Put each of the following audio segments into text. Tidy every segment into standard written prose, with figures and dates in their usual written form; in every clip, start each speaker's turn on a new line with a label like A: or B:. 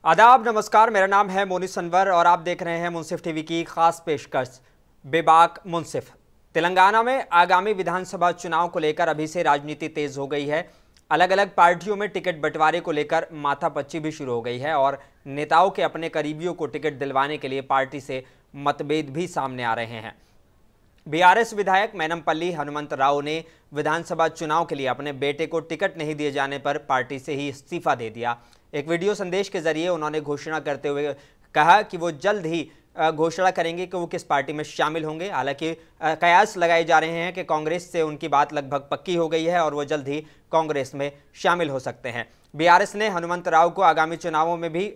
A: आदाब, नमस्कार। मेरा नाम है मोनी सनवर और आप देख रहे हैं मुंसिफ टीवी की खास पेशकश बेबाक मुंसिफ। तेलंगाना में आगामी विधानसभा चुनाव को लेकर अभी से राजनीति तेज हो गई है। अलग अलग पार्टियों में टिकट बंटवारे को लेकर माथापच्ची भी शुरू हो गई है और नेताओं के अपने करीबियों को टिकट दिलवाने के लिए पार्टी से मतभेद भी सामने आ रहे हैं। बीआरएस विधायक मैनमपल्ली हनुमंत राव ने विधानसभा चुनाव के लिए अपने बेटे को टिकट नहीं दिए जाने पर पार्टी से ही इस्तीफा दे दिया। एक वीडियो संदेश के जरिए उन्होंने घोषणा करते हुए कहा कि वो जल्द ही घोषणा करेंगे कि वो किस पार्टी में शामिल होंगे। हालांकि कयास लगाए जा रहे हैं कि कांग्रेस से उनकी बात लगभग पक्की हो गई है और वो जल्द ही कांग्रेस में शामिल हो सकते हैं। बीआरएस ने हनुमंत राव को आगामी चुनावों में भी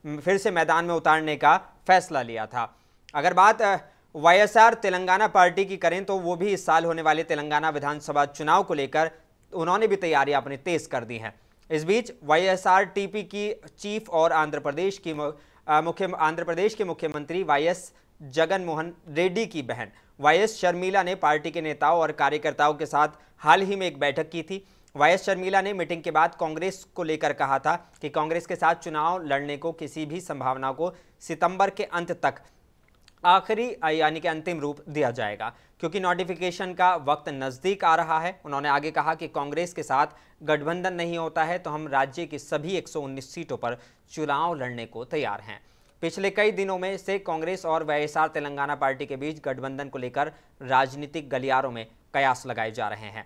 A: फिर से मैदान में उतारने का फैसला लिया था। अगर बात वाईएसआर तेलंगाना पार्टी की करें तो वो भी इस साल होने वाले तेलंगाना विधानसभा चुनाव को लेकर उन्होंने भी तैयारियां अपनी तेज कर दी हैं। इस बीच वाईएसआर टीपी की चीफ और आंध्र प्रदेश के मुख्यमंत्री वाईएस जगन मोहन रेड्डी की बहन वाईएस शर्मिला ने पार्टी के नेताओं और कार्यकर्ताओं के साथ हाल ही में एक बैठक की थी। वाईएस शर्मिला ने मीटिंग के बाद कांग्रेस को लेकर कहा था कि कांग्रेस के साथ चुनाव लड़ने को किसी भी संभावना को सितंबर के अंत तक आखिरी यानी कि अंतिम रूप दिया जाएगा, क्योंकि नोटिफिकेशन का वक्त नज़दीक आ रहा है। उन्होंने आगे कहा कि कांग्रेस के साथ गठबंधन नहीं होता है तो हम राज्य की सभी 119 सीटों पर चुनाव लड़ने को तैयार हैं। पिछले कई दिनों में से कांग्रेस और वाईएसआर तेलंगाना पार्टी के बीच गठबंधन को लेकर राजनीतिक गलियारों में कयास लगाए जा रहे हैं,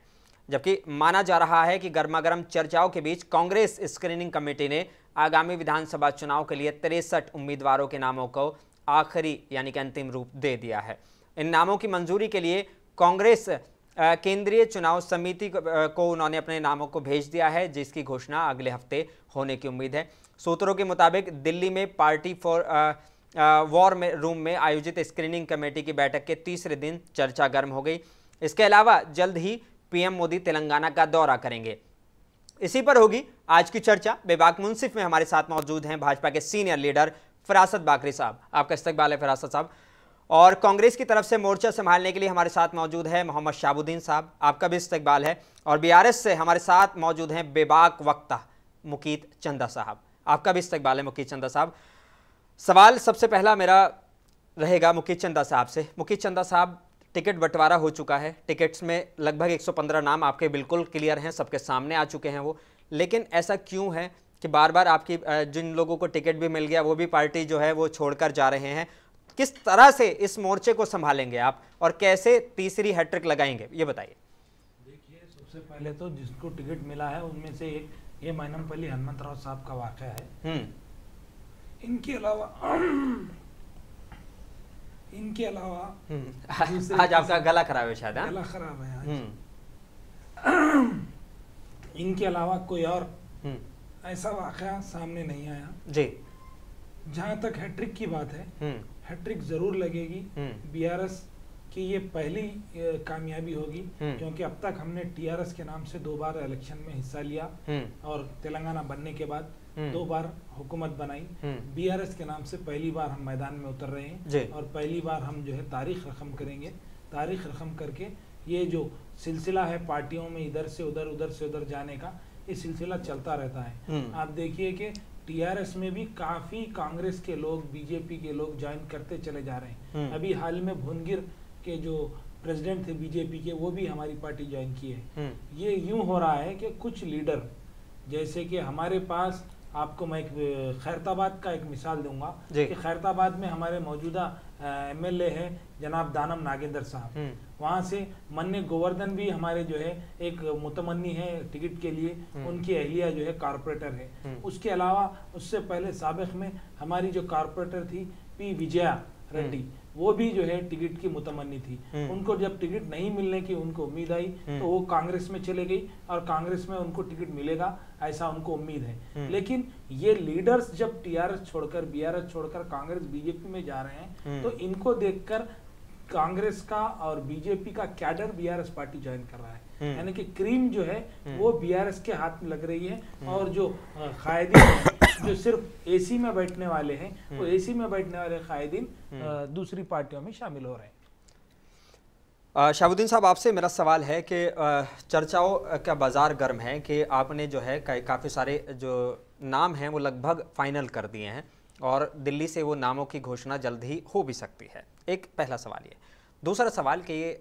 A: जबकि माना जा रहा है कि गर्मागर्म चर्चाओं के बीच कांग्रेस स्क्रीनिंग कमेटी ने आगामी विधानसभा चुनाव के लिए 63 उम्मीदवारों के नामों को आखिरी यानी कि अंतिम रूप दे दिया है। इन नामों की मंजूरी के लिए कांग्रेस केंद्रीय चुनाव समिति को उन्होंने अपने नामों को भेज दिया है, जिसकी घोषणा अगले हफ्ते होने की उम्मीद है। सूत्रों के मुताबिक दिल्ली में पार्टी फॉर वॉर रूम में आयोजित स्क्रीनिंग कमेटी की बैठक के तीसरे दिन चर्चा गर्म हो गई। इसके अलावा जल्द ही पीएम मोदी तेलंगाना का दौरा करेंगे। इसी पर होगी आज की चर्चा। बेबाक मुंसिफ में हमारे साथ मौजूद हैं भाजपा के सीनियर लीडर फरासत बाकरी साहब। आपका इस्तकबाल है फरासत साहब। और कांग्रेस की तरफ से मोर्चा संभालने के लिए हमारे साथ मौजूद है मोहम्मद शाहबुद्दीन साहब, आपका भी इस्तकबाल है। और बीआरएस से हमारे साथ मौजूद हैं बेबाक वक्ता मुकीत चंदा साहब, आपका भी इस्तकबाल है मुकीत चंदा साहब। सवाल सबसे पहला मेरा रहेगा मुकीत चंदा साहब से। मुकीत चंदा साहब, टिकट बंटवारा हो चुका है, टिकट्स में लगभग 115 नाम आपके बिल्कुल क्लियर हैं, सबके सामने आ चुके हैं वो, लेकिन ऐसा क्यों है कि बार बार आपकी जिन लोगों को टिकट भी मिल गया वो भी पार्टी जो है वो छोड़कर जा रहे हैं? किस तरह से इस मोर्चे को संभालेंगे आप और कैसे तीसरी हैट्रिक लगाएंगे, ये बताइए।
B: देखिए, सबसे पहले तो जिसको टिकट मिला है उनमें से एक ये मैनमपल्ली हनुमंत राव साहब का वाकया है। इनके अलावा
A: आज आपका गला खराब है शायद?
B: गला खराब है आज। इनके अलावा कोई और ऐसा वाकया सामने नहीं आया
A: जी।
B: जहां तक हैट्रिक की बात है, हैट्रिक जरूर लगेगी। बीआरएस की ये पहली कामयाबी होगी, क्योंकि अब तक हमने टीआरएस के नाम से 2 बार इलेक्शन में हिस्सा लिया और तेलंगाना बनने के बाद 2 बार हुकूमत बनाई। बीआरएस के नाम से पहली बार हम मैदान में उतर रहे हैं और पहली बार हम जो है तारीख रकम करेंगे। तारीख रकम करके ये जो सिलसिला है पार्टियों में इधर से उधर जाने का, ये सिलसिला चलता रहता है। आप देखिए कि टीआरएस में भी काफी कांग्रेस के लोग, बीजेपी के लोग ज्वाइन करते चले जा रहे हैं। अभी हाल में भुवनगिर के जो प्रेसिडेंट थे बीजेपी के, वो भी हमारी पार्टी ज्वाइन किए हैं। ये यूं हो रहा है कि कुछ लीडर, जैसे कि हमारे पास, आपको मैं एक खैरताबाद का एक मिसाल दूंगा कि खैरताबाद में हमारे मौजूदा एमएलए हैं जनाब दानम नागेंद्र साहब। वहाँ से मन्ने गोवर्धन भी हमारे जो है एक मुतमन्नी है टिकट के लिए, उनकी अहलिया जो है कारपोरेटर है। उसके अलावा उससे पहले साबिक में हमारी जो कारपोरेटर थी पी विजया रेड्डी, वो भी जो है टिकट की मुतमन्नी थी। उनको जब टिकट नहीं मिलने की उनको उम्मीद आई तो वो कांग्रेस में चले गई और कांग्रेस में उनको टिकट मिलेगा ऐसा उनको उम्मीद है। लेकिन ये लीडर्स जब टीआरएस छोड़कर, बीआरएस छोड़कर कांग्रेस बीजेपी में जा रहे हैं तो इनको देखकर कांग्रेस का और बीजेपी का कैडर बीआरएस पार्टी ज्वाइन कर रहा है। यानी कि क्रीम जो है वो बीआरएस के हाथ में लग रही है और जो कायदीन जो सिर्फ एसी में बैठने वाले हैं, वो एसी में बैठने वाले कायदीन दूसरी पार्टियों में शामिल हो रहे हैं।
A: शहाबुद्दीन साहब, आपसे मेरा सवाल है कि चर्चाओं का बाज़ार गर्म है कि आपने जो है काफ़ी सारे जो नाम हैं वो लगभग फाइनल कर दिए हैं और दिल्ली से वो नामों की घोषणा जल्द ही हो भी सकती है। एक पहला सवाल ये। दूसरा सवाल कि ये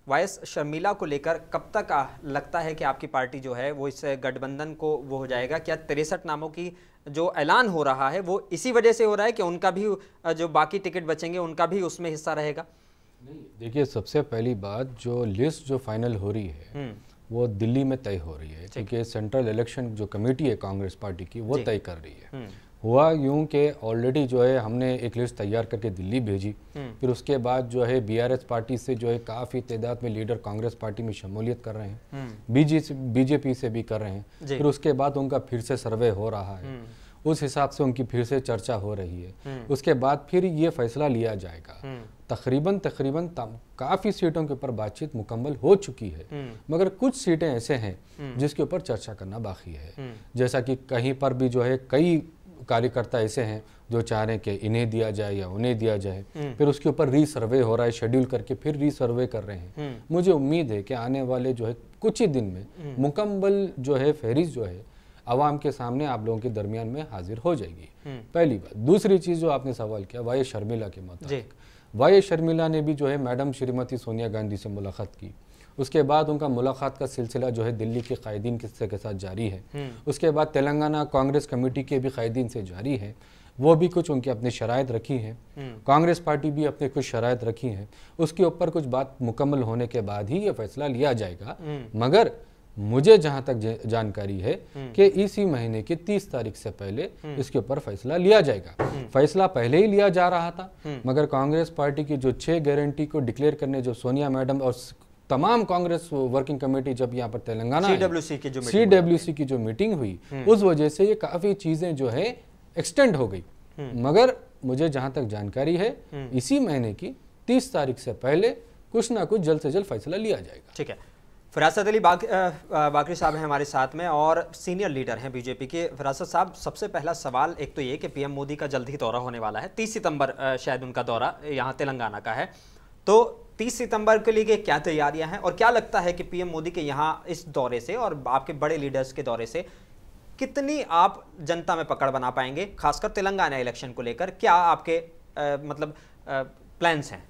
A: वायस शर्मिला को लेकर कब तक लगता है कि आपकी पार्टी जो है वो इस गठबंधन को वो हो जाएगा? क्या 63 नामों की जो ऐलान हो रहा है वो इसी वजह से हो रहा है कि उनका भी जो बाकी टिकट बचेंगे उनका भी उसमें हिस्सा रहेगा?
C: नहीं, देखिए, सबसे पहली बात, जो लिस्ट जो फाइनल हो रही है वो दिल्ली में तय हो रही है, क्योंकि सेंट्रल इलेक्शन जो कमेटी है कांग्रेस पार्टी की वो तय कर रही है। हुआ यूं कि ऑलरेडी जो है हमने एक लिस्ट तैयार करके दिल्ली भेजी, फिर उसके बाद जो है बीआरएस पार्टी से जो है काफ़ी तादाद में लीडर कांग्रेस पार्टी में शमूलियत कर रहे हैं, बीजेपी से भी कर रहे हैं, फिर उसके बाद उनका फिर से सर्वे हो रहा है, उस हिसाब से उनकी फिर से चर्चा हो रही है, उसके बाद फिर ये फैसला लिया जाएगा। तकरीबन काफ़ी सीटों के ऊपर बातचीत मुकम्मल हो चुकी है, मगर कुछ सीटें ऐसे हैं जिसके ऊपर चर्चा करना बाकी है। जैसा कि कहीं पर भी जो है कई कार्यकर्ता ऐसे हैं जो चाह रहे हैं कि इन्हें दिया जाए या उन्हें दिया जाए, फिर उसके ऊपर रीसर्वे हो रहा है, शेड्यूल करके फिर रीसर्वे कर रहे हैं। मुझे उम्मीद है कि आने वाले जो है कुछ ही दिन में मुकम्मल जो है फहरिस्त जो है आवाम के सामने आप लोगों के दरमियान में हाजिर हो जाएगी। पहली बात। दूसरी चीज़ जो आपने सवाल किया वाई शर्मिला के मुताबिक, वाई शर्मिला ने भी जो है मैडम श्रीमती सोनिया गांधी से मुलाकात की, उसके बाद उनका मुलाकात का सिलसिला जो है दिल्ली के कायदीन के साथ जारी है, उसके बाद तेलंगाना कांग्रेस कमेटी के भी कायदीन से जारी है, वो भी कुछ उनकी अपनी शराइत रखी हैं, कांग्रेस पार्टी भी अपने कुछ शराइत रखी हैं, उसके ऊपर कुछ बात मुकम्मल होने के बाद ही ये फैसला लिया जाएगा। मगर मुझे जहां तक जानकारी है कि इसी महीने की 30 तारीख से पहले इसके ऊपर फैसला लिया जाएगा। फैसला पहले ही लिया जा रहा था, मगर कांग्रेस पार्टी की जो 6 गारंटी को डिक्लेयर करने जो सोनिया मैडम और तमाम कांग्रेस वर्किंग कमेटी जब यहाँ पर तेलंगाना CWC की जो मीटिंग हुई, उस वजह से ये काफ़ी चीज़ें जो है एक्सटेंड हो गई। मगर मुझे जहाँ तक जानकारी है इसी महीने की 30 तारीख से पहले कुछ ना कुछ जल्द से जल्द फैसला लिया जाएगा।
A: ठीक है। फरासत अली बाकरी साहब हैं हमारे साथ में और सीनियर लीडर हैं बीजेपी के। फरासत साहब, सबसे पहला सवाल एक तो ये कि पीएम मोदी का जल्द ही दौरा होने वाला है, 30 सितंबर शायद उनका दौरा यहाँ तेलंगाना का है, तो 30 सितंबर के लिए क्या तैयारियां हैं और क्या लगता है कि पीएम मोदी के यहाँ इस दौरे से और आपके बड़े लीडर्स के दौरे से कितनी आप जनता में पकड़ बना पाएंगे, खासकर तेलंगाना इलेक्शन को लेकर? क्या आपके मतलब प्लान्स हैं?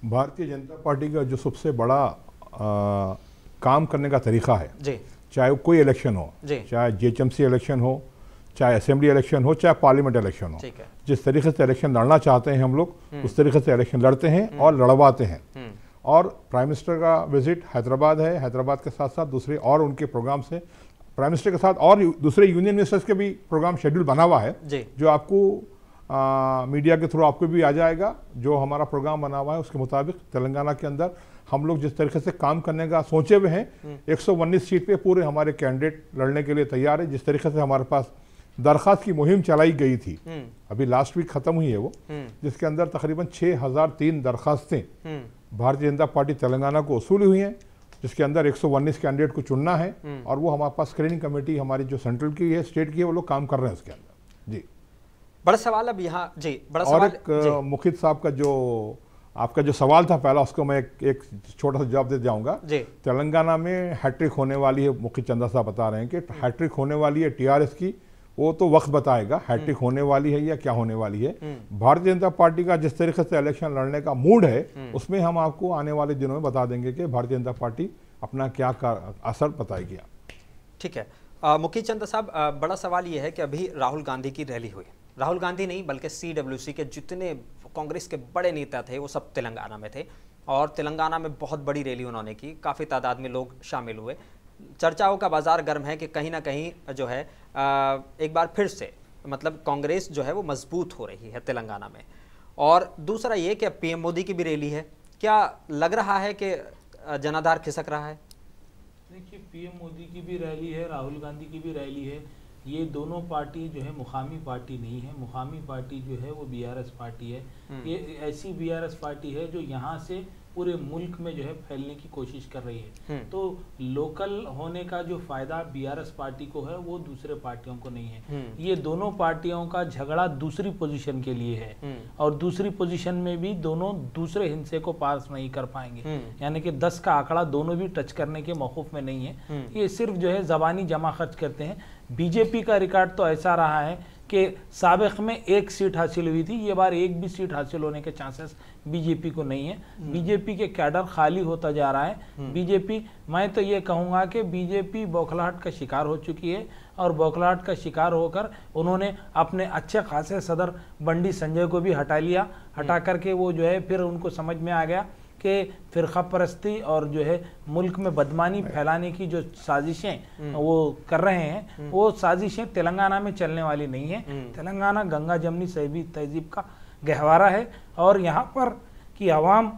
D: भारतीय जनता पार्टी का जो सबसे बड़ा काम करने का तरीका है जी, चाहे कोई इलेक्शन हो, चाहे जीएचएमसी इलेक्शन हो, चाहे असेंबली इलेक्शन हो, चाहे पार्लियामेंट इलेक्शन हो, जिस तरीके से इलेक्शन लड़ना चाहते हैं हम लोग उस तरीके से इलेक्शन लड़ते हैं और लड़वाते हैं। और प्राइम मिनिस्टर का विजिट हैदराबाद है, हैदराबाद के साथ साथ दूसरे और उनके प्रोग्राम से प्राइम मिनिस्टर के साथ और दूसरे यूनियन मिनिस्टर्स के भी प्रोग्राम शेड्यूल बना हुआ है, जो आपको मीडिया के थ्रू आपको भी आ जाएगा। जो हमारा प्रोग्राम बना हुआ है उसके मुताबिक तेलंगाना के अंदर हम लोग जिस तरीके से काम करने का सोचे हुए हैं, 119 सीट पे पूरे हमारे कैंडिडेट लड़ने के लिए तैयार है। जिस तरीके से हमारे पास दरख्वास्त की मुहिम चलाई गई थी, अभी लास्ट वीक खत्म हुई है वो, जिसके अंदर तकरीबन 6003 दरखास्तें भारतीय जनता पार्टी तेलंगाना को वसूली हुई हैं, जिसके अंदर 119 कैंडिडेट को चुनना है और वो हमारे पास स्क्रीनिंग कमेटी हमारी जो सेंट्रल की है, स्टेट की है, वो लोग काम कर रहे हैं उसके अंदर। जी,
A: बड़ा सवाल अब यहाँ जी, बड़ा
D: और एक मुखित साहब का जो आपका जो सवाल था पहला, उसको मैं एक छोटा सा जवाब दे जाऊंगा। तेलंगाना में हैट्रिक होने वाली है, मुखित चंदा साहब बता रहे हैं कि हैट्रिक होने वाली है टीआरएस की, वो तो वक्त बताएगा हैट्रिक होने वाली है या क्या होने वाली है। भारतीय जनता पार्टी का जिस तरीके से इलेक्शन लड़ने का मूड है, उसमें हम आपको आने वाले दिनों में बता देंगे कि भारतीय जनता पार्टी अपना क्या असर बताएगी।
A: ठीक है। मुखित चंदा साहब, बड़ा सवाल ये है कि अभी राहुल गांधी की रैली हुई, राहुल गांधी नहीं बल्कि CWC के जितने कांग्रेस के बड़े नेता थे वो सब तेलंगाना में थे और तेलंगाना में बहुत बड़ी रैली उन्होंने की, काफ़ी तादाद में लोग शामिल हुए। चर्चाओं का बाजार गर्म है कि कहीं ना कहीं जो है एक बार फिर से मतलब कांग्रेस जो है वो मजबूत हो रही है तेलंगाना में। और दूसरा ये कि पीएम मोदी की भी रैली है, क्या लग रहा है कि जनाधार खिसक रहा है?
B: देखिए, पीएम मोदी की भी रैली है, राहुल गांधी की भी रैली है। ये दोनों पार्टी जो है मुकामी पार्टी नहीं है, मुकामी पार्टी जो है वो बीआरएस पार्टी है। ये ऐसी बीआरएस पार्टी है जो यहाँ से पूरे मुल्क में जो है फैलने की कोशिश कर रही है। तो लोकल होने का जो फायदा बीआरएस पार्टी को है वो दूसरे पार्टियों को नहीं है। ये दोनों पार्टियों का झगड़ा दूसरी पोजीशन के लिए है और दूसरी पोजीशन में भी दोनों दूसरे हिस्से को पास नहीं कर पाएंगे, यानी कि 10 का आंकड़ा दोनों भी टच करने के मौकूफ में नहीं है। ये सिर्फ जो है जबानी जमा खर्च करते हैं। बीजेपी का रिकॉर्ड तो ऐसा रहा है कि साबिक में 1 सीट हासिल हुई थी, ये बार एक भी सीट हासिल होने के चांसेस बीजेपी को नहीं है। बीजेपी के कैडर खाली होता जा रहा है। बीजेपी, मैं तो ये कहूँगा कि बीजेपी बौखलाहट का शिकार हो चुकी है और बौखलाहट का शिकार होकर उन्होंने अपने अच्छे खासे सदर बंडी संजय को भी हटा लिया। हटा करके वो जो है फिर उनको समझ में आ गया कि फिरका परस्ती और जो है मुल्क में बदमानी फैलाने की जो साजिशें वो कर रहे हैं, वो साजिशें तेलंगाना में चलने वाली नहीं है। तेलंगाना गंगा जमनी तहजीब का गहवारा है और यहाँ पर की आवाम,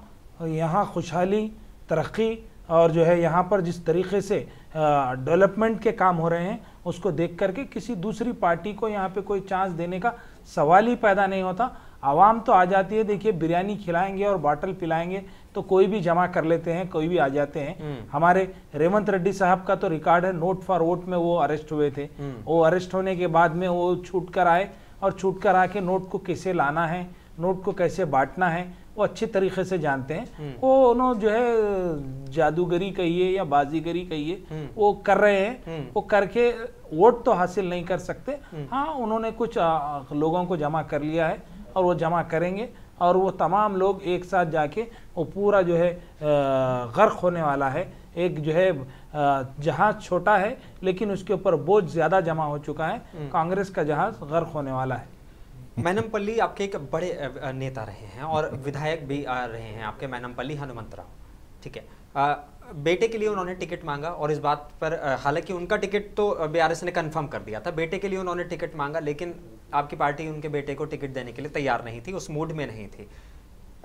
B: यहाँ खुशहाली, तरक्की और जो है यहाँ पर जिस तरीके से डेवलपमेंट के काम हो रहे हैं उसको देख करके किसी दूसरी पार्टी को यहाँ पे कोई चांस देने का सवाल ही पैदा नहीं होता। आवाम तो आ जाती है, देखिए बिरयानी खिलाएंगे और बाटल पिलाएंगे तो कोई भी जमा कर लेते हैं, कोई भी आ जाते हैं। हमारे रेवंत रेड्डी साहब का तो रिकॉर्ड है, नोट फॉर वोट में वो अरेस्ट हुए थे। वो अरेस्ट होने के बाद में वो छूट कर आए और छूट कर आके नोट को कैसे लाना है, नोट को कैसे बांटना है वो अच्छे तरीके से जानते हैं। वो उन्होंने जो है जादूगरी कहिए या बाजीगरी कहिए वो कर रहे हैं। वो करके वोट तो हासिल नहीं कर सकते। हाँ, उन्होंने कुछ लोगों को जमा कर लिया है और वो जमा करेंगे और वो तमाम लोग एक साथ जाके वो पूरा जो है गर्क होने वाला है। एक जो है जहाज छोटा है लेकिन उसके ऊपर बोझ ज्यादा जमा हो चुका है। कांग्रेस का जहाज गर्क होने वाला है।
A: मैनमपल्ली आपके एक बड़े नेता रहे हैं और विधायक भी रहे हैं आपके, मैनमपल्ली हनुमंतराव, ठीक है। बेटे के लिए उन्होंने टिकट मांगा और इस बात पर हालांकि उनका टिकट तो बीआरएस ने कंफर्म कर दिया था, बेटे के लिए उन्होंने टिकट मांगा लेकिन आपकी पार्टी उनके बेटे को टिकट देने के लिए तैयार नहीं थी, उस मूड में नहीं थी।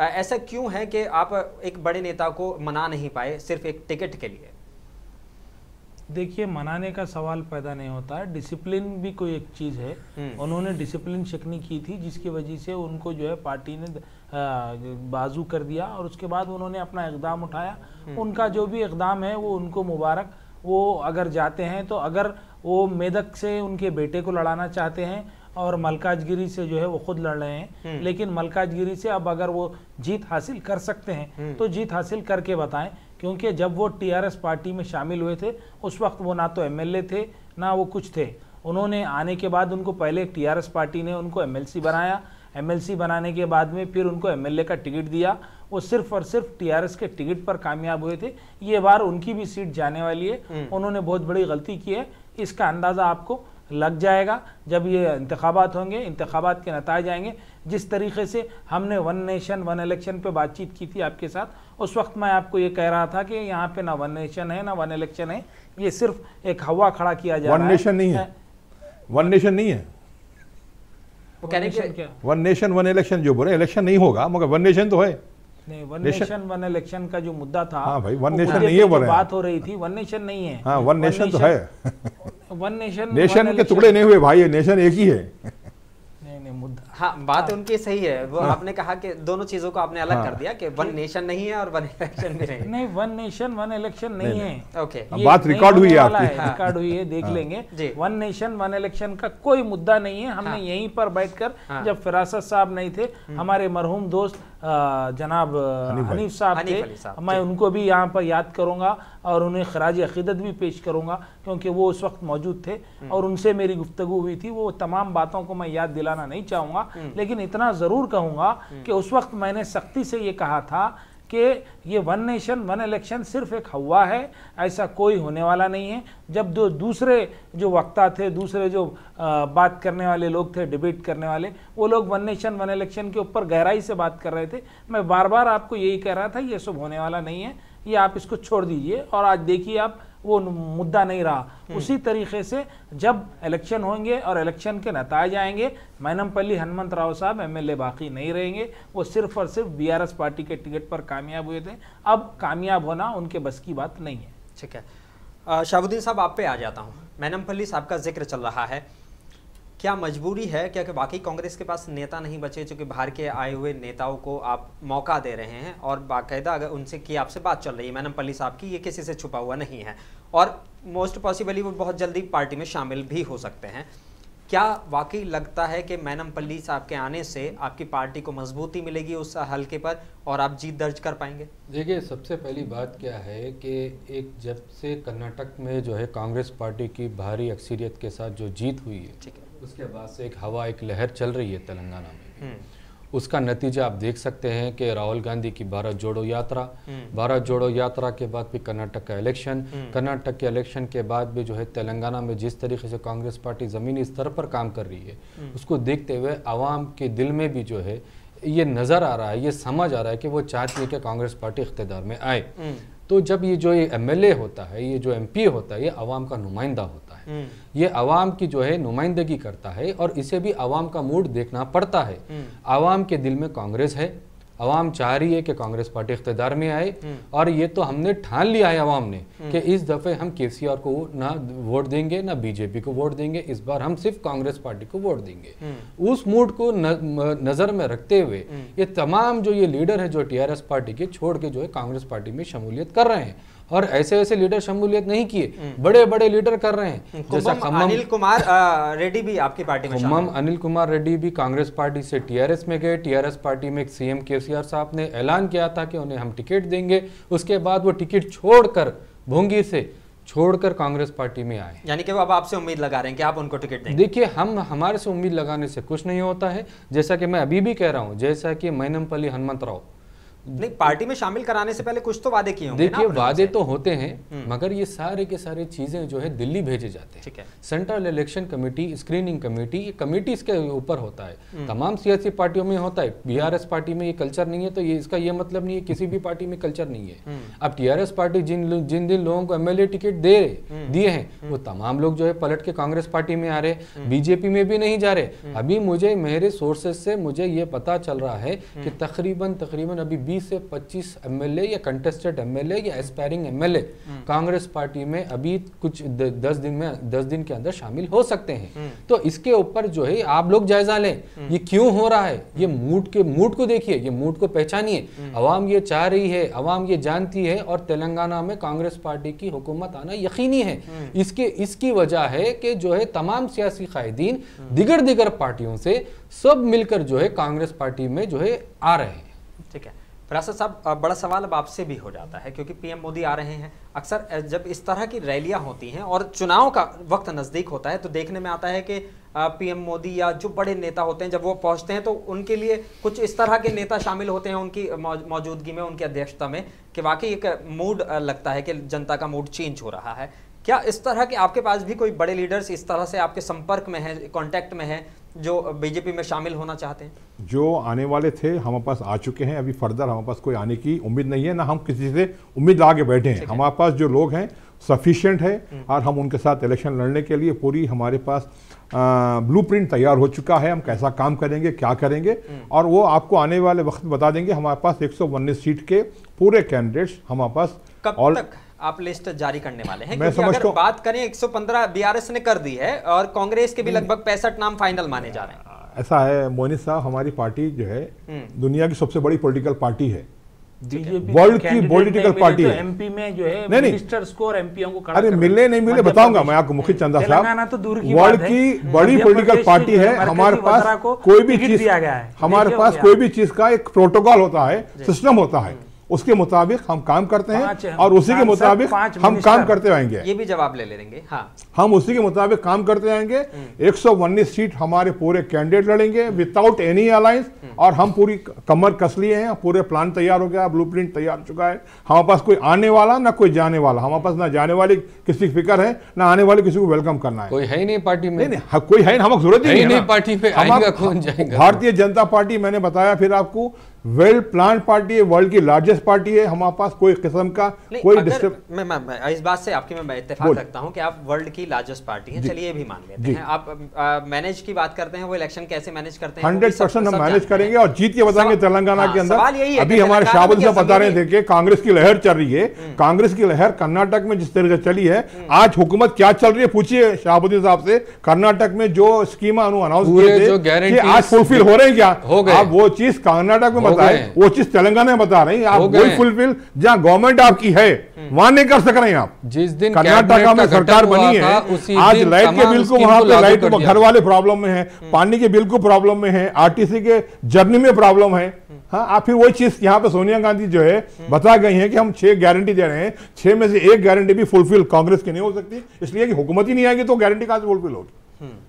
A: ऐसा क्यों है कि आप एक बड़े नेता को मना नहीं पाए सिर्फ एक टिकट के लिए?
B: देखिए, मनाने का सवाल पैदा नहीं होता है, डिसिप्लिन भी कोई एक चीज़ है। उन्होंने डिसिप्लिन शिकनी की थी जिसकी वजह से उनको जो है पार्टी ने बाजू कर दिया और उसके बाद उन्होंने अपना इक़दाम उठाया। उनका जो भी इक़दाम है वो उनको मुबारक। वो अगर जाते हैं तो अगर वो मेदक से उनके बेटे को लड़ाना चाहते हैं और मलकाजगिरी से जो है वो खुद लड़ रहे हैं, लेकिन मलकाजगिरी से अब अगर वो जीत हासिल कर सकते हैं तो जीत हासिल करके बताएं। क्योंकि जब वो टीआरएस पार्टी में शामिल हुए थे उस वक्त वो ना तो एमएलए थे ना वो कुछ थे। उन्होंने आने के बाद उनको पहले टीआरएस पार्टी ने उनको एमएलसी बनाया, एमएलसी बनाने के बाद में फिर उनको एमएलए का टिकट दिया। वो सिर्फ और सिर्फ टीआरएस के टिकट पर कामयाब हुए थे। ये बार उनकी भी सीट जाने वाली है। उन्होंने बहुत बड़ी गलती की है, इसका अंदाज़ा आपको लग जाएगा जब ये इंतखाबात होंगे, इंतखाबात के नताइज आएंगे। जिस तरीके से हमने वन नेशन वन इलेक्शन पे बातचीत की थी आपके साथ, उस वक्त मैं आपको ये कह रहा था कि यहाँ पे ना वन नेशन है ना वन इलेक्शन है, ये सिर्फ एक हवा खड़ा किया जा रहा है।
D: वन नेशन नहीं है, वन नेशन नहीं है,
A: वो कहने क्या
D: वन नेशन वन इलेक्शन जो बोले, इलेक्शन नहीं होगा मगर वन नेशन तो है।
B: नहीं, वन नेशन वन इलेक्शन का जो मुद्दा था,
D: हाँ भाई, वन नेशन नहीं है,
B: बात हो रही थी, वन नेशन नहीं है।
D: हाँ, वन नेशन तो है।
B: वन नेशन,
D: नेशन के टुकड़े नहीं हुए भाई, नेशन एक ही है।
B: नहीं मुद्दा,
A: हाँ बात उनकी सही है। वो आपने कहा कि दोनों चीजों को आपने अलग कर दिया कि वन नेशन नहीं है और वन इलेक्शन भी नहीं।
B: नहीं, वन नेशन वन इलेक्शन नहीं है।
A: ओके,
D: बात रिकॉर्ड हुई है आपकी,
B: रिकॉर्ड हुई है, देख लेंगे। वन नेशन वन इलेक्शन का कोई मुद्दा नहीं है। हमने यहीं पर बैठकर जब फिरासत साहब नहीं थे, हमारे मरहूम दोस्त जनाब हनीफ साहब थे, मैं उनको भी यहाँ पर याद करूँगा और उन्हें खराज अकीदत भी पेश करूँगा क्योंकि वो उस वक्त मौजूद थे और उनसे मेरी गुफ्तगू हुई थी। वो तमाम बातों को मैं याद दिलाना नहीं चाहूँगा, लेकिन इतना ज़रूर कहूँगा कि उस वक्त मैंने सख्ती से ये कहा था कि ये वन नेशन वन इलेक्शन सिर्फ एक हवा है, ऐसा कोई होने वाला नहीं है। जब दूसरे जो वक्ता थे, दूसरे जो बात करने वाले लोग थे, डिबेट करने वाले, वो लोग वन नेशन वन इलेक्शन के ऊपर गहराई से बात कर रहे थे। मैं बार बार आपको यही कह रहा था, ये सब होने वाला नहीं है, ये आप इसको छोड़ दीजिए। और आज देखिए आप, वो मुद्दा नहीं रहा। उसी तरीके से जब इलेक्शन होंगे और इलेक्शन के नताइज आएंगे, मैनमपल्ली हनुमंतराव साहब एमएलए बाकी नहीं रहेंगे। वो सिर्फ और सिर्फ बीआरएस पार्टी के टिकट पर कामयाब हुए थे, अब कामयाब होना उनके बस की बात नहीं है।
A: ठीक है, शहाबुद्दीन साहब आप पे आ जाता हूँ। मैनमपल्ली साहब का जिक्र चल रहा है, क्या मजबूरी है, क्या कि वाकई कांग्रेस के पास नेता नहीं बचे, चूंकि बाहर के आए हुए नेताओं को आप मौका दे रहे हैं और बाकायदा अगर उनसे की आपसे बात चल रही है मैनमपल्ली साहब की, ये किसी से छुपा हुआ नहीं है और मोस्ट पॉसिबली वो बहुत जल्दी पार्टी में शामिल भी हो सकते हैं, क्या वाकई लगता है कि मैनमपल्ली साहब के आने से आपकी पार्टी को मजबूती मिलेगी उस हल्के पर और आप जीत दर्ज कर पाएंगे?
C: देखिए, सबसे पहली बात क्या है कि एक जब से कर्नाटक में जो है कांग्रेस पार्टी की भारी अक्सरियत के साथ जो जीत हुई है, उसके बाद से एक हवा, एक लहर चल रही है तेलंगाना में। उसका नतीजा आप देख सकते हैं कि राहुल गांधी की भारत जोड़ो यात्रा के बाद भी कर्नाटक का इलेक्शन, कर्नाटक के इलेक्शन के बाद भी जो है तेलंगाना में जिस तरीके से कांग्रेस पार्टी ज़मीनी स्तर पर काम कर रही है, उसको देखते हुए आवाम के दिल में भी जो है ये नज़र आ रहा है, ये समझ आ रहा है कि वो चाहती है कि कांग्रेस पार्टी इख्तियार में आए। तो जब ये जो एमएलए होता है, ये जो एमपी होता है, ये आवाम का नुमाइंदा होता है, ये आवाम की जो है नुमाइंदगी करता है और इसे भी आवाम का मूड देखना पड़ता है। आवाम के दिल में कांग्रेस है, आवाम चाह रही है कि कांग्रेस पार्टी इख्तियार में आए और ये तो हमने ठान लिया है आवाम ने कि इस दफ़े हम केसीआर को ना वोट देंगे ना बीजेपी को वोट देंगे, इस बार हम सिर्फ कांग्रेस पार्टी को वोट देंगे। उस मूड को नज़र में रखते हुए ये तमाम जो ये लीडर है जो टीआरएस पार्टी के छोड़ के जो है कांग्रेस पार्टी में शमूलियत कर रहे हैं और ऐसे ऐसे लीडर शमूलियत नहीं किए, बड़े बड़े लीडर कर रहे हैं। जैसा
A: अनिल कुमार रेड्डी भी आपकी पार्टी में शामिल।
C: अनिल कुमार रेड्डी भी कांग्रेस पार्टी से टीआरएस में गए। टीआरएस पार्टी में सीएम केसीआर साहब ने ऐलान किया था कि उन्हें हम टिकट देंगे, उसके बाद वो टिकट छोड़कर भोंगी से छोड़कर कांग्रेस पार्टी में आए।
A: यानी कि वो अब आपसे उम्मीद लगा रहे हैं कि आप उनको टिकट देंगे?
C: देखिए, हमारे से उम्मीद लगाने से कुछ नहीं होता है, जैसा कि मैं अभी भी कह रहा हूँ, जैसा कि मैनमपल्ली हनुमंतराव
A: नहीं, पार्टी में शामिल कराने से पहले कुछ तो वादे किए होंगे।
C: देखिए, वादे तो होते हैं मगर ये सारे के सारे चीजें जो है दिल्ली भेजे जाते हैं।
A: ठीक है।
C: Central election committee, screening committee, ये कमेटी इसके ऊपर होता है। तमाम सियासी पार्टियों में होता है। बीआरएस पार्टी में ये कल्चर नहीं है तो ये इसका ये मतलब नहीं है किसी भी पार्टी में कल्चर नहीं है। अब टीआरएस पार्टी जिन लोगों को एमएलए टिकट दिए हैं वो तमाम लोग जो है पलट के कांग्रेस पार्टी में आ रहे, बीजेपी में भी नहीं जा रहे। अभी मुझे मेरे सोर्सेज से मुझे ये पता चल रहा है कि तकरीबन अभी 20 से 25 एमएलए या कंटेस्टेड एमएलए या एस्पायरिंग एमएलए कांग्रेस पार्टी में अभी कुछ 10 दिन के अंदर शामिल हो सकते हैं। तो इसके ऊपर जो है आप लोग जायजा लें, ये क्यों हो रहा है, ये मूड को देखिए, ये मूड को पहचानिए। अवाम ये चाह रही है, अवाम ये जानती है और तेलंगाना में कांग्रेस पार्टी की हुकूमत आना यकीनी है। इसकी वजह है कि जो है तमाम सियासी कायदीन दिगर पार्टियों से सब मिलकर जो है कांग्रेस पार्टी में जो है आ रहे हैं।
A: ठीक है फरासत साहब, बड़ा सवाल अब आपसे भी हो जाता है क्योंकि पीएम मोदी आ रहे हैं। अक्सर जब इस तरह की रैलियां होती हैं और चुनाव का वक्त नज़दीक होता है तो देखने में आता है कि पीएम मोदी या जो बड़े नेता होते हैं जब वो पहुंचते हैं तो उनके लिए कुछ इस तरह के नेता शामिल होते हैं उनकी मौजूदगी में, उनकी अध्यक्षता में, कि वाकई एक मूड लगता है कि जनता का मूड चेंज हो रहा है। क्या इस तरह के आपके पास भी कोई बड़े लीडर्स इस तरह से आपके संपर्क में हैं, कांटेक्ट में हैं, जो बीजेपी में शामिल होना चाहते हैं? जो
D: आने वाले थे हमारे पास आ चुके हैं, अभी फर्दर हमारे पास कोई आने की उम्मीद नहीं है, ना हम किसी से उम्मीद ला के बैठे हैं। हमारे पास जो लोग हैं सफिशिएंट है और हम उनके साथ इलेक्शन लड़ने के लिए पूरी हमारे पास ब्लूप्रिंट तैयार हो चुका है। हम कैसा काम करेंगे, क्या करेंगे, और वो आपको आने वाले वक्त बता देंगे। हमारे पास 119 सीट के पूरे कैंडिडेट्स हमारे पास।
A: कब तक आप लिस्ट जारी करने वाले हैं? क्योंकि अगर बात करें 115 बीआरएस ने कर दी है और कांग्रेस के भी लगभग 65 नाम फाइनल माने जा रहे हैं।
D: ऐसा है मोनिस साहब, हमारी पार्टी जो है दुनिया की सबसे बड़ी पॉलिटिकल पार्टी है, वर्ल्ड की पॉलिटिकल पार्टी है।
B: एमपी में जो है मिनिस्टर्स को और एमपीओं को
D: अरे मिलने नहीं मिले बताऊंगा मैं आपको मुखी चंदा साहब।
B: तो दूर की
D: वर्ल्ड की बड़ी पॉलिटिकल पार्टी है। हमारे पास कोई भी चीज दिया गया है, हमारे पास कोई भी चीज का एक प्रोटोकॉल होता है, सिस्टम होता है, उसके मुताबिक हम काम करते हैं और उसी के मुताबिक हम काम करते आएंगे।
A: ये भी जवाब ले लेंगे। हाँ,
D: हम उसी के मुताबिक काम करते आएंगे। 119 सीट हमारे पूरे कैंडिडेट लड़ेंगे विदाउट एनी अलायंस, और हम पूरी कमर कस लिए हैं, पूरे प्लान तैयार हो गया, ब्लूप्रिंट तैयार हो चुका है। हमारे पास कोई आने वाला ना कोई जाने वाला, हमारे पास ना जाने वाली किसी की फिक्र है ना आने वाले किसी को वेलकम करना है।
C: कोई है ही नहीं पार्टी में।
D: नहीं, कोई है, हमें जरूरत ही नहीं
C: पार्टी पे आएगा कौन जाएगा।
D: भारतीय जनता पार्टी मैंने बताया फिर आपको वेल प्लान पार्टी है, वर्ल्ड की लार्जेस्ट पार्टी है, हमारे पास कोई किस्म का कोई
A: मैं इस बात से आपकी मैं इत्तेफाक रखता हूं कि आप वर्ल्ड की लार्जेस्ट पार्टी हैं, चलिए ये भी मान लेते हैं। आप मैनेज की बात करते हैं, वो इलेक्शन कैसे मैनेज करते हैं
D: 100% हम मैनेज करेंगे और जीत के बताएंगे तेलंगाना के अंदर। अभी हमारे शाहबुद्दीन साहब बता रहे थे कि कांग्रेस की लहर चल रही है, कांग्रेस की लहर कर्नाटक में जिस तरह से चली है, आज हुकूमत क्या चल रही है पूछिए शाहबुद्दीन साहब से। कर्नाटक में जो स्कीम अनाउंस किए थे आज फुलफिल हो रहे हैं क्या? आप वो चीज कर्नाटक में बताए, वो चीज तेलंगाना में बता रहे हैं, आप वही फुलफिल जहां गवर्नमेंट आपकी है वहां नहीं कर सक रहे हैं आप।
C: जिस दिन
D: कर्नाटक में सरकार बनी है, आज लाइट के बिल को वहां पे लाइट घर वाले प्रॉब्लम में है, पानी के बिल को प्रॉब्लम में है, आरटीसी के जर्नी में प्रॉब्लम है। हाँ, आप फिर वही चीज यहाँ पे सोनिया गांधी जो है बता गई है कि हम 6 गारंटी दे रहे हैं, 6 में से 1 गारंटी भी फुलफिल कांग्रेस की नहीं हो सकती, इसलिए कि हुकूमत ही नहीं आएगी तो गारंटी कहां से फुलफिल होगी?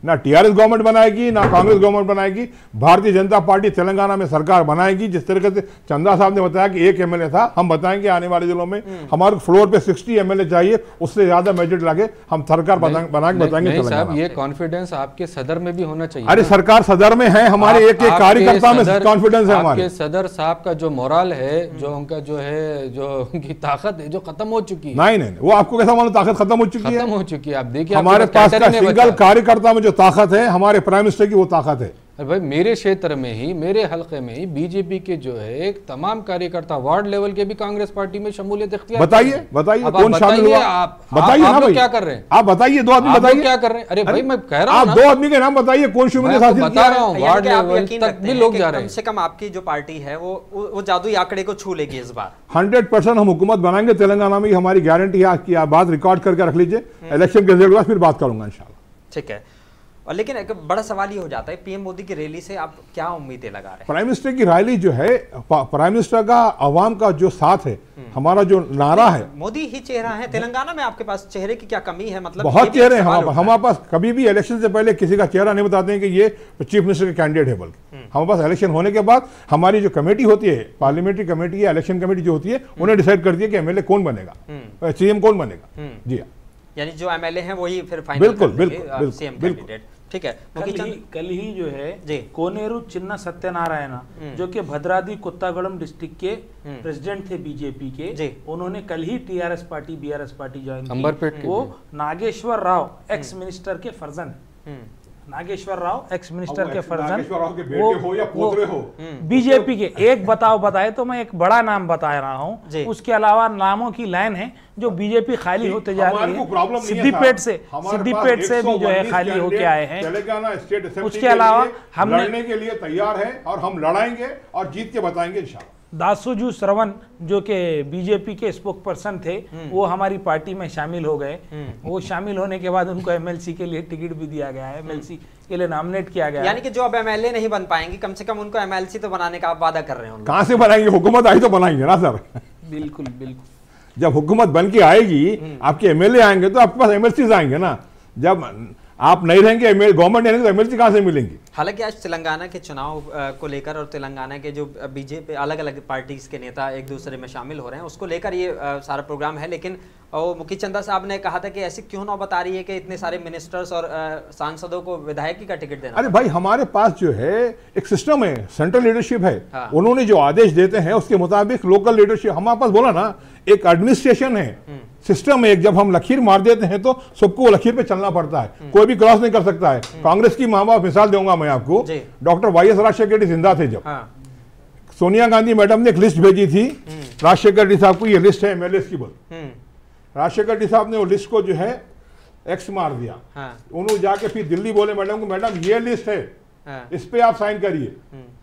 D: ना टीआरएस गवर्नमेंट बनाएगी ना कांग्रेस गवर्नमेंट बनाएगी, भारतीय जनता पार्टी तेलंगाना में सरकार बनाएगी। जिस तरीके से चंदा साहब ने बताया कि 1 एमएलए था, हम बताएंगे आने वाले दिनों में हमारे फ्लोर पे 60 एमएलए चाहिए, उससे ज्यादा मेजोरिटी लाके हम सरकार बना के बताएंगे तेलंगाना।
C: ये कॉन्फिडेंस आपके सदर में भी होना चाहिए।
D: अरे सरकार सदर में है, हमारे एक कार्यकर्ता में कॉन्फिडेंस है। हमारे
C: सदर साहब का जो मोरल है, जो उनका जो है, जो उनकी ताकत है, जो खत्म हो चुकी है।
D: नहीं, वो आपको कैसा मालूम ताकत खत्म हो चुकी है?
C: खत्म हो चुकी है। आप देखिए
D: हमारे पास का सिंगल कार्यकर्ता में जो ताकत है, हमारे प्राइम मिनिस्टर की वो ताकत है।
C: भाई मेरे क्षेत्र में ही, मेरे हलके में ही बीजेपी के जो है एक तमाम कार्यकर्ता वार्ड लेवल के भी कांग्रेस पार्टी में शमूलियत इख्तियार।
D: बताइए कौन शामिल हुआ?
C: आप
D: बताइए ना भाई,
C: क्या कर रहे हैं?
D: आप बताइए, 2 आदमी बताइए
C: क्या कर रहे हैं। अरे भाई मैं कह रहा हूं,
D: आप 2 आदमी के नाम बताइए कौन शमूलियत हासिल किया?
C: बता रहा हूं, वार्ड लेवल तक भी लोग जा रहे हैं।
A: कम से कम आपकी जो पार्टी है वो जादुई आंकड़े को छू लेगी इस बार।
D: 100% हम हुकूमत बनाएंगे तेलंगाना में, हमारी गारंटी है। आपकी बात रिकॉर्ड करके रख लीजिए, इलेक्शन के रिजल्ट के बाद फिर बात करूंगा इंशाल्लाह।
A: ठीक है। और लेकिन एक बड़ा सवाल ये हो जाता है, पीएम मोदी की रैली से आप क्या उम्मीदें लगा रहे हैं?
D: प्राइम मिनिस्टर की रैली जो है, प्राइम मिनिस्टर का अवाम का जो साथ है, हमारा जो नारा है,
A: मोदी ही चेहरा है तेलंगाना में। आपके पास चेहरे की क्या कमी है? मतलब
D: बहुत चेहरे हैं हमारे पास। कभी भी इलेक्शन से पहले किसी का चेहरा नहीं बताते हैं कि ये चीफ मिनिस्टर के कैंडिडेट है, बल्कि हमारे पास इलेक्शन होने के बाद हमारी जो कमेटी होती है, पार्लियामेंट्री कमेटी या इलेक्शन कमेटी जो होती है, उन्हें डिसाइड करती है कि एमएलए कौन बनेगा, सीएम कौन बनेगा। जी हाँ,
A: यानी जो एमएलए हैं वही फिर फाइनल
D: बिल्कुल
A: सीएम कैंडिडेट। ठीक है।
B: कल ही जो है कोनेरू चिन्ना सत्यनारायण, जो कि भद्राद्री कोत्तागुड़म डिस्ट्रिक्ट के प्रेसिडेंट थे बीजेपी के, उन्होंने कल ही TRS party BRS party join की। वो नागेश्वर राव एक्स मिनिस्टर के फर्जन, नागेश्वर राव एक्स मिनिस्टर के फर्जन, वो बीजेपी के। एक बताए तो मैं एक बड़ा नाम बता रहा हूँ, उसके अलावा नामों की लाइन है जो बीजेपी खाली होते जा रही है। सिद्दीपेट से भी जो है खाली होके आए हैं।
D: तेलंगाना स्टेट असेंबली
B: उसके अलावा हम
D: लड़ने के लिए तैयार है और हम लड़ाएंगे और जीत के बताएंगे इंशाल्लाह।
B: दासुजू श्रवण जो कि बीजेपी के स्पोक पर्सन थे, वो हमारी पार्टी में शामिल हो गए। वो शामिल होने के बाद उनको एमएलसी के लिए टिकट भी दिया गया है, एमएलसी के लिए नॉमिनेट किया गया।
A: यानी कि जो अब एमएलए नहीं बन पाएंगे, कम से कम उनको एमएलसी तो बनाने का आप वादा कर रहे हैं।
D: कहां से बनाएंगे? हुकूमत आई तो बनाएंगे ना सर।
B: बिल्कुल।
D: जब हुकूमत बन के आएगी, आपके एमएलए आएंगे तो आपके पास एमएलसी आएंगे ना। जब आप नहीं रहेंगे, गवर्नमेंट नहीं रहेंगे, तो एमएलसी कहां से मिलेंगी?
A: हालांकि आज तेलंगाना के चुनाव को लेकर और तेलंगाना के जो बीजेपी अलग अलग पार्टीज के नेता एक दूसरे में शामिल हो रहे हैं, उसको लेकर ये सारा प्रोग्राम है। लेकिन मुखी चंदा साहब ने कहा था कि ऐसी क्यों नौबत आ रही है कि इतने सारे मिनिस्टर्स और सांसदों को विधायकी का टिकट देना?
D: अरे भाई, हमारे पास जो है एक सिस्टम है, सेंट्रल लीडरशिप है। हाँ। उन्होंने जो आदेश देते हैं उसके मुताबिक लोकल लीडरशिप, हमारे पास बोला ना एक एडमिनिस्ट्रेशन है, सिस्टम है। जब हम लकीर मार देते हैं तो सबको लकीर पे चलना पड़ता है, कोई भी क्रॉस नहीं कर सकता है। कांग्रेस की माँ-बाप मिसाल दूंगा मैं आपको। डॉक्टर वाईएस राजशेखर रेड्डी जिंदा थे जब, सोनिया गांधी मैडम ने एक लिस्ट भेजी थी राजशेखर रेड्डी साहब को, ये लिस्ट है एमएलए की। बोल राजशेखर रेड्डी साहब ने वो लिस्ट को जो है एक्स मार दिया। उन्होंने जाके फिर दिल्ली बोले मैडम को, मैडम ये लिस्ट है, इस पे आप साइन करिए।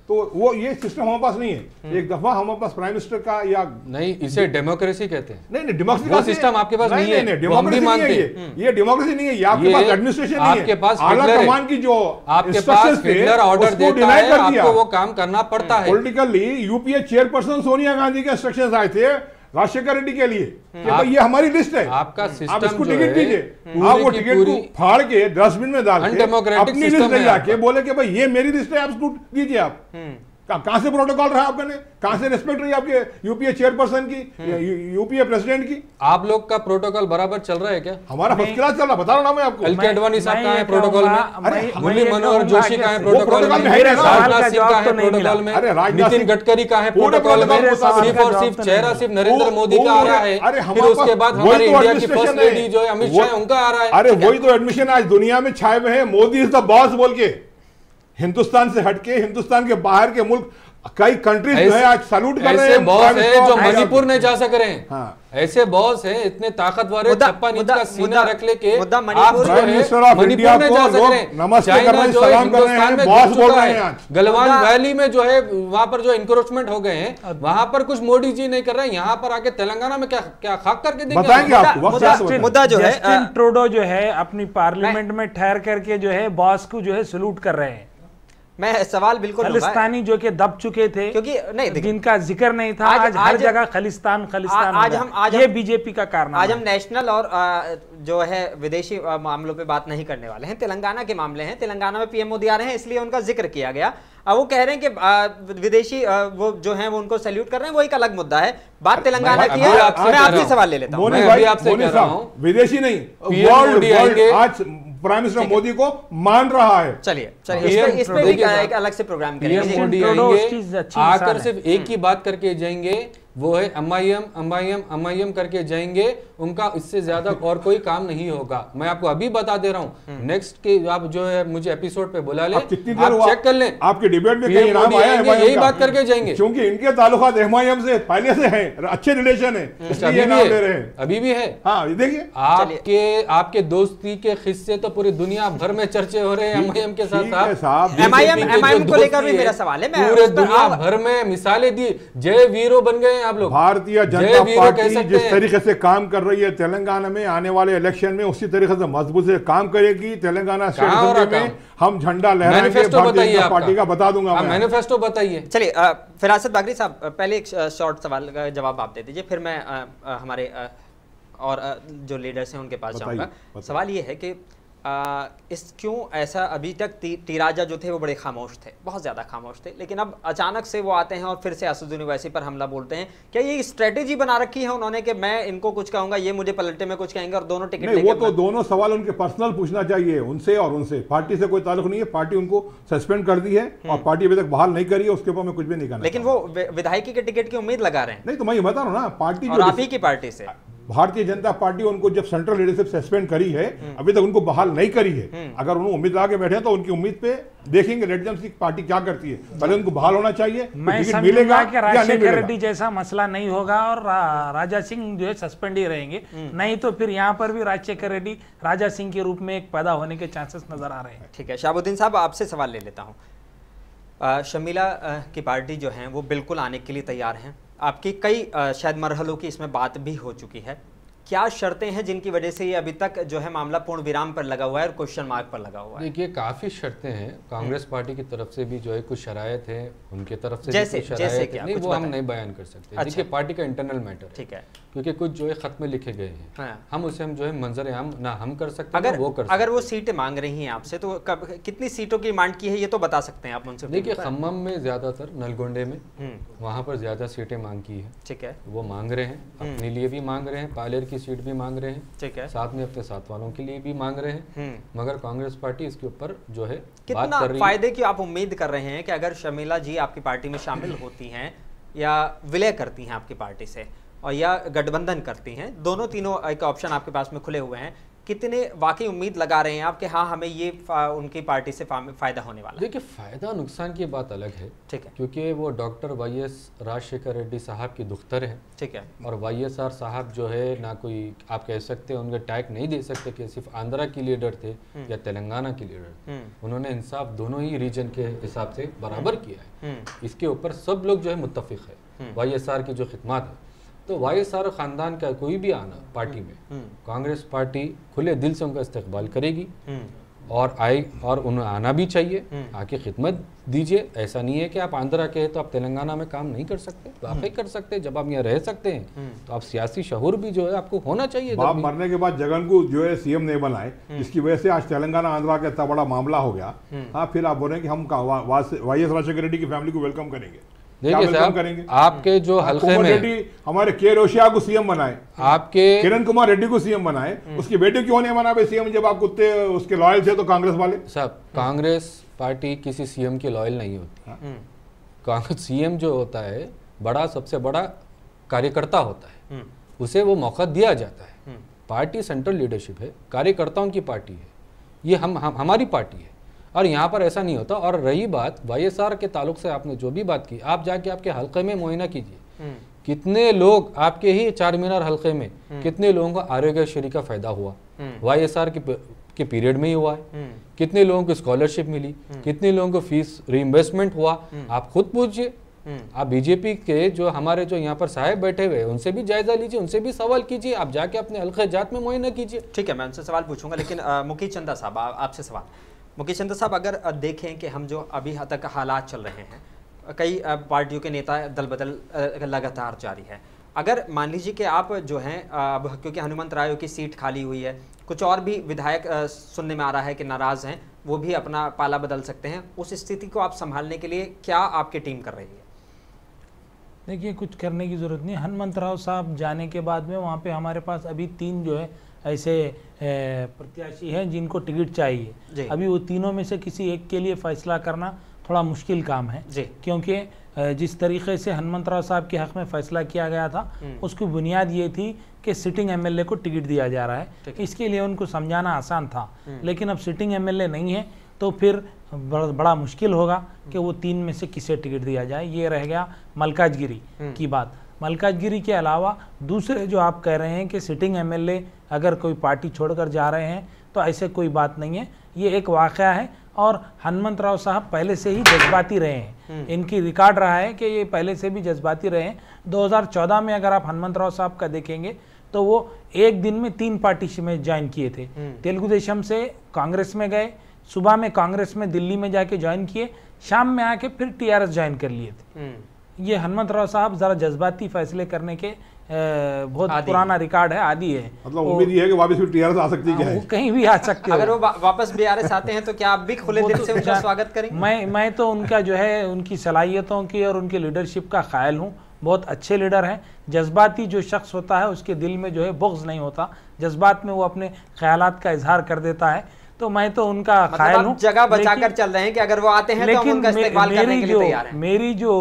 D: तो वो ये सिस्टम हमारे पास नहीं है। एक दफा हमारे पास प्राइम मिनिस्टर का या
C: नहीं, इसे डेमोक्रेसी कहते हैं।
D: नहीं, डेमोक्रेसी
C: का सिस्टम आपके पास नहीं है।
D: डेमोक्रेसी नहीं है ये डेमोक्रेसी नहीं है। ये आपके पास एडमिनिस्ट्रेशन नहीं है,
C: आपके पास
D: आला कमान की जो
C: आपके पास हिटलर ऑर्डर देता है, आपको वो काम करना पड़ता है।
D: Politically UPA chairperson Sonia Gandhi के इंस्ट्रक्शंस आए थे राजशेखर रेड्डी के लिए कि भाई ये हमारी लिस्ट है,
C: आपका सिस्टम
D: आप इसको टिकट दीजिए। आप वो टिकट को फाड़ के डस्टबिन में डाल के अपनी लिस्ट ले जाके बोले कि भाई ये मेरी लिस्ट है, आप इसको दीजिए। आप कहां से प्रोटोकॉल रहा आपने, कहां से रिस्पेक्ट रही आपके यूपीए चेयरपर्सन की, यूपीए प्रेसिडेंट की?
C: आप लोग का प्रोटोकॉल बराबर चल रहा है क्या?
D: हमारा फर्स्ट क्लास चल रहा, बता रहा ना मैं आपको।
C: एलके अडवाणी साहब कहां है प्रोटोकॉल में? मुरली मनोहर जोशी कहां है प्रोटोकॉल में? राजनाथ सिंह कहां है प्रोटोकॉल में? नितिन गडकरी कहां है प्रोटोकॉल में? सिर्फ और सिर्फ चेहरा सिर्फ नरेंद्र मोदी का आ रहा है, फिर उसके बाद हमारे इंडिया की फर्स्ट लेडी जो है अमित शाह उनका आ रहा है।
D: अरे वही तो एडमिशन आज दुनिया में छाए हुए हैं, मोदी इज द बॉस बोल के। हिंदुस्तान से हटके हिंदुस्तान के बाहर के मुल्क कई कंट्रीज जो है आज सैल्यूट कर रहे हैं।
C: ऐसे बॉस है जो मणिपुर नहीं जा सक रहे हैं।
D: हाँ।
C: ऐसे बॉस है इतने ताकतवर है, 56 इंच का सीना रख लेके
A: मुद्दा
C: आप जो है मणिपुर नहीं जा सक रहे हैं। चाइना जो है हिंदुस्तान में घुस चुका है, गलवान वैली में जो है वहां पर जो इंक्रोचमेंट हो गए हैं, वहां पर कुछ मोदी जी नहीं कर रहे हैं। यहाँ पर आके तेलंगाना में क्या खाक करके देंगे?
A: मुद्दा जो है
B: जस्टिन ट्रूडो जो है अपनी पार्लियामेंट में ठहर करके जो है बॉस को जो है सलूट कर रहे हैं।
A: मैं सवाल बिल्कुल
B: खालिस्तानी जो कि दब चुके थे,
A: क्योंकि नहीं
B: जिनका जिक्र नहीं था, आज हर जगह खालिस्तान खालिस्तान। ये बीजेपी का कारण।
A: आज हम नेशनल और जो है विदेशी मामलों पे बात नहीं करने वाले हैं। तेलंगाना के मामले हैं, तेलंगाना में पीएम मोदी आ रहे हैं इसलिए उनका जिक्र किया गया। वो कह रहे हैं कि विदेशी वो जो है वो उनको सैल्यूट कर रहे हैं, वो एक अलग मुद्दा है। बात तेलंगाना की है। मैं आपसे सवाल ले लेता हूँ।
D: विदेशी नहीं, वर्ल्ड आज प्राइम मिनिस्टर मोदी को मान रहा है।
A: चलिए इस पे भी एक अलग से प्रोग्राम करेंगे।
C: मोदी आएंगे, आकर सिर्फ एक ही बात करके जाएंगे, वो है एमआईएम करके जाएंगे। उनका इससे ज्यादा और कोई काम नहीं होगा। मैं आपको अभी बता दे रहा हूँ। नेक्स्ट के आप जो है मुझे एपिसोड पे बुला ले, आप चेक कर लें,
D: आपके डिबेट में कहीं नाम आया है,
C: यही बात करके जाएंगे।
D: क्योंकि इनके ताल्लुकात एमआईएम से पहले से हैं, अच्छे रिलेशन है, इसलिए नाम ले रहे हैं।
C: अभी भी है।
D: हाँ देखिए,
C: आपके दोस्ती के किस्से तो पूरी दुनिया भर में चर्चे हो रहे हैं एमआईएम के साथ।
A: एमआईएम को लेकर भी मेरा सवाल है।
C: पूरे दुनिया भर में मिसालें दी, जय वीरो बन गए आप लोग।
D: भारतीय जनता पार्टी जिस तरीके से काम कर रही है तेलंगाना में, आने वाले इलेक्शन में उसी तरीके से मजबूत से काम करेगी। तेलंगाना स्टेट असेंबली में हम झंडा लहराएंगे। भारतीय जनता पार्टी का बता दूंगा मैं।
C: मैनिफेस्टो बताइए।
A: चलिए फिरासत बागरी साहब, पहले एक शॉर्ट सवाल का जवाब आप दे दीजिए, फिर मैं हमारे और जो लीडर्स हैं उनके पास जाऊंगा। सवाल ये है कि क्यों ऐसा अभी तक टी राजा जो थे वो बड़े खामोश थे, बहुत ज़्यादा खामोश थे, लेकिन अब अचानक से वो आते हैं और फिर से असदुद्दीन ओवैसी पर हमला बोलते हैं। क्या ये स्ट्रेटेजी बना रखी है उन्होंने कि मैं इनको कुछ कहूंगा, ये मुझे पलटे में कुछ कहेंगे और दोनों टिकट
D: वो तो दोनों सवाल उनके पर्सनल पूछना चाहिए, उनसे और उनसे। पार्टी से कोई ताल्लुक नहीं है, पार्टी उनको सस्पेंड कर दी है और पार्टी अभी तक बहाल नहीं करी है, उसके ऊपर मैं कुछ भी नहीं कहना।
A: लेकिन वो विधायकी के टिकट की उम्मीद लगा रहे हैं।
D: नहीं तो मैं ये बता रहा हूँ ना, पार्टी
A: आप ही की पार्टी से
D: भारतीय जनता पार्टी उनको जब सेंट्रल लीडरशिप सस्पेंड करी है, अभी तक उनको बहाल नहीं करी है। अगर उन्होंने उम्मीद लगा के बैठे तो उनकी उम्मीद पे देखेंगे लेट देम सी पार्टी क्या करती है। पहले उनको बहाल होना चाहिए,
B: मैं समझूंगा कि राजशेखर रेड्डी जैसा मसला नहीं होगा और राजा सिंह जो है सस्पेंड ही रहेंगे। नहीं तो फिर यहाँ पर भी राजशेखर रेड्डी राजा सिंह के रूप में एक पैदा होने के चांसेस नजर आ रहे हैं।
A: ठीक है शहाबुद्दीन साहब, आपसे सवाल ले लेता हूँ। शर्मिला की पार्टी जो है वो बिल्कुल आने के लिए तैयार हैं। आपकी कई शायद मरहलों की इसमें बात भी हो चुकी है। क्या शर्तें हैं जिनकी वजह से ये अभी तक जो है मामला पूर्ण विराम पर लगा हुआ है और क्वेश्चन मार्क पर लगा हुआ है?
C: देखिए काफी शर्तें हैं। कांग्रेस पार्टी की तरफ से भी जो है कुछ शरायत है, उनकी तरफ से
A: जैसे
C: क्या नहीं वो हम नहीं बयान कर सकते।
A: अच्छा।
C: देखिए पार्टी का इंटरनल मैटर,
A: ठीक है,
C: क्योंकि कुछ जो है खत में लिखे गए हैं।
A: हाँ।
C: हम उसे हम जो है मंजर आम ना हम कर सकते
A: अगर
C: वो कर
A: अगर वो सीटें मांग रही हैं आपसे तो कितनी सीटों की डिमांड की है ये तो बता सकते हैं आप उनसे?
C: देखिए खम्मम में ज्यादातर, नलगोंडे में वहाँ पर ज्यादा सीटें मांग की है।
A: ठीक है,
C: वो मांग रहे हैं, अपने लिए भी मांग रहे हैं, पालेर की सीट भी मांग रहे हैं,
A: ठीक है,
C: साथ में अपने साथ वालों के लिए भी मांग रहे हैं। मगर कांग्रेस पार्टी इसके ऊपर जो है
A: कितना फायदे की आप उम्मीद कर रहे हैं कि अगर शर्मिला जी आपकी पार्टी में शामिल होती हैं या विलय करती हैं आपकी पार्टी से और या गठबंधन करती हैं, दोनों तीनों एक ऑप्शन आपके पास में खुले हुए हैं, कितने वाकई उम्मीद लगा रहे हैं आप कि हाँ हमें ये उनकी पार्टी से फायदा होने वाला है?
C: देखिए फायदा नुकसान की बात अलग है,
A: ठीक है,
C: क्योंकि वो डॉक्टर वाईएस राजशेखर रेड्डी साहब की दुख्तर है,
A: ठीक है,
C: और वाईएसआर साहब जो है ना कोई आप कह सकते हैं उनके टैग नहीं दे सकते कि सिर्फ आंध्रा की लीडर थे या तेलंगाना की लीडर। उन्होंने इंसाफ दोनों ही रीजन के हिसाब से बराबर किया है। इसके ऊपर सब लोग जो है मुत्तफिक है वाईएसआर की जो खिदमत है। तो वाईएसआर खानदान का कोई भी आना पार्टी में, कांग्रेस पार्टी खुले दिल से उनका इस्तेकबाल करेगी। और उन्हें आना भी चाहिए, आके खिदमत दीजिए। ऐसा नहीं है कि आप आंध्रा के हैं तो आप तेलंगाना में काम नहीं कर सकते, वाकई कर सकते हैं। जब आप यहाँ रह सकते हैं तो आप सियासी शऊर भी जो है आपको होना चाहिए।
D: बाप मरने के बाद जगन को जो है सीएम नहीं बनाए, जिसकी वजह से आज तेलंगाना आंध्रा का इतना बड़ा मामला हो गया। हाँ, फिर आप बोल रहे हैं कि हम वाईएस राजशेखर रेड्डी की फैमिली को वेलकम करेंगे।
C: देखिए साहब, आपके जो हल्के में
D: हमारे के रोशिया को सीएम बनाए,
C: आपके
D: किरण कुमार रेड्डी को सीएम बनाए, उसकी बेटी क्यों नहीं बना भाई सीएम? जब आप कुत्ते उसके लॉयल थे तो कांग्रेस वाले।
C: साहब, कांग्रेस पार्टी किसी सीएम की लॉयल नहीं होती। कांग्रेस सीएम जो होता है सबसे बड़ा कार्यकर्ता होता है, उसे वो मौका दिया जाता है। पार्टी सेंट्रल लीडरशिप है, कार्यकर्ताओं की पार्टी है, ये हमारी पार्टी है और यहाँ पर ऐसा नहीं होता। और रही बात वाईएसआर के ताल्लुक से, आपने जो भी बात की, आप जाके आपके हल्के में मुआयना कीजिए, कितने लोग आपके ही चार मीनार हल्के में कितने लोगों को आरोग्यश्री का फायदा हुआ, वाईएसआर के पीरियड में ही हुआ है। कितने लोगों को स्कॉलरशिप मिली, कितने लोगों को फीस रीइंबर्समेंट हुआ, आप खुद पूछिए। आप बीजेपी के जो हमारे जो यहाँ पर साहब बैठे हुए उनसे भी जायजा लीजिए, उनसे भी सवाल कीजिए, आप जाके अपने हल्के जात में मुआयना कीजिए।
A: ठीक है, मैं उनसे सवाल पूछूंगा, लेकिन मुकीम चंदा साहब, आपसे सवाल। मुकीम चंदा साहब, अगर देखें कि हम जो अभी तक हालात चल रहे हैं, कई पार्टियों के नेता दल बदल लगातार जारी है, अगर मान लीजिए कि आप जो हैं अब, क्योंकि हनुमंत राय की सीट खाली हुई है, कुछ और भी विधायक सुनने में आ रहा है कि नाराज़ हैं, वो भी अपना पाला बदल सकते हैं, उस स्थिति को आप संभालने के लिए क्या आपकी टीम कर रही है?
B: देखिए, कुछ करने की ज़रूरत नहीं। हनुमंत राव साहब जाने के बाद में वहाँ पे हमारे पास अभी 3 जो है ऐसे प्रत्याशी हैं जिनको टिकट चाहिए। अभी वो तीनों में से किसी एक के लिए फैसला करना थोड़ा मुश्किल काम है, क्योंकि जिस तरीके से हनुमंत राव साहब के हक में फैसला किया गया था, उसकी बुनियाद ये थी कि सिटिंग एमएलए को टिकट दिया जा रहा है। इसके लिए उनको समझाना आसान था, लेकिन अब सिटिंग एमएलए नहीं है तो फिर बड़ा मुश्किल होगा कि वो 3 में से किसे टिकट दिया जाए। ये रह गया मल्काजगिरी की बात। मल्काजगिरी के अलावा दूसरे जो आप कह रहे हैं कि सिटिंग एमएलए अगर कोई पार्टी छोड़कर जा रहे हैं, तो ऐसे कोई बात नहीं है, ये एक वाक़या है। और हनुमंत राव साहब पहले से ही जज्बाती रहे हैं, इनकी रिकॉर्ड रहा है कि ये पहले से भी जज्बाती रहे हैं। 2014 में अगर आप हनुमंत राव साहब का देखेंगे तो वो एक दिन में 3 पार्टी में ज्वाइन किए थे। तेलुगु देशम से कांग्रेस में गए, सुबह में कांग्रेस में दिल्ली में जाके ज्वाइन किए, शाम में आके फिर टीआरएस ज्वाइन कर लिए थे। ये हनुमंत राव साहब जरा जज्बाती फैसले करने के बहुत पुराना रिकॉर्ड है, आदि है।
D: मतलब उम्मीद ये है कि वापस फिर टीआरएस आ सकती है,
B: कहीं भी आ सकते हैं।
A: अगर वो वापस बीआरएस आते हैं तो क्या आप भी खुले दिल से उनका स्वागत करेंगे?
B: मैं तो उनका जो है उनकी सलाहियतों की और उनकी लीडरशिप का कायल हूँ। बहुत अच्छे लीडर हैं। जज्बाती जो शख्स होता है उसके दिल में जो है बुग़्ज़ नहीं होता, जज्बात में वो अपने ख्यालात का इजहार कर देता है। तो मैं तो उनका कायल हूँ।
A: जगह बचाकर चल रहे हैं कि अगर वो आते हैं तो हम उनका इस्तेमाल करने के लिए तैयार हैं।
B: मेरी जो